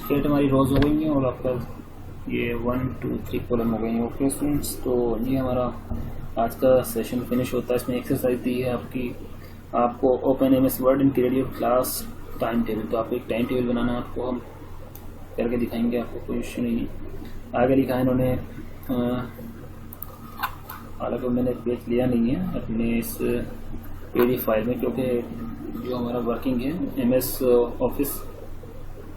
8 हमारी रोज हो गई हैं और आपका ये 1 2 3 कॉलम हो गई हैं। ओके स्टूडेंट्स, तो ये हमारा आज का सेशन फिनिश होता है। इसमें एक्सरसाइज दी है आपकी, आपको open MS word and create your class time table, तो आपको एक टाइम टेबल बनाना है, आपको हम करके दिखाएंगे, आपको कोई इश्यू नहीं है। आगे लिखा है इन्होंने, हालांकि मैंने पेज लिया नहीं है अपने इस PDF फाइल में, क्योंकि जो हमारा वर्किंग है MS office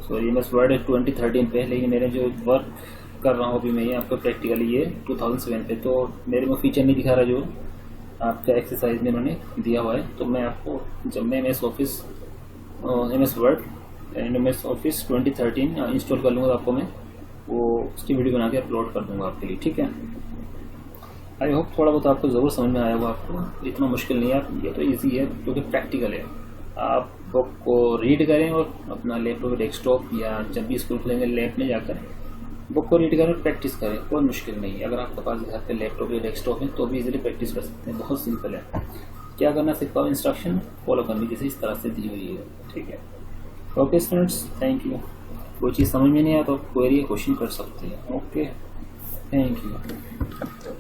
sorry MS word 2013 पे, लेकिन मेरे जो वर्क कर रहा हूँ अभी मैं ये आपको प्रैक्टिकली ये 2007 पे, तो मेरे में फीचर नहीं दिखा रहा जो आपका एक्सरसाइज में इन्होंने दिया हुआ है। तो मैं आपको जब मैं MS office MS word and MS office 2013 install कर लूँगा, तो आपको मैं वो उसकी वीडियो बना के अपलोड कर दूँगा आपके लिए, ठीक है। आई होप थोड़ा बहुत आपको ज़रूर समझ में आया होगा, आपको इतना मुश्किल नहीं है, ये तो इजी है क्योंकि प्रैक्टिकल है। आप बुक को रीड करें और अपना लैपटॉप डेस्कटॉप या जब भी स्कूल खुलेंगे लैब में जाकर बुक को रीड करें और प्रैक्टिस करें, कोई मुश्किल नहीं है। अगर आपके पास घर पे लैपटॉप या डेस्कटॉप है तो भी इजीली प्रैक्टिस कर सकते हैं, बहुत सिंपल है। क्या करना सिर्फ आप इंस्ट्रक्शन फॉलो करनी जैसे इस तरह से दी हुई है, ठीक है। Okay students, thank you. कोई चीज़ समझ में नहीं आया तो क्वेरी क्वेश्चन कर सकते हैं। Okay, thank you.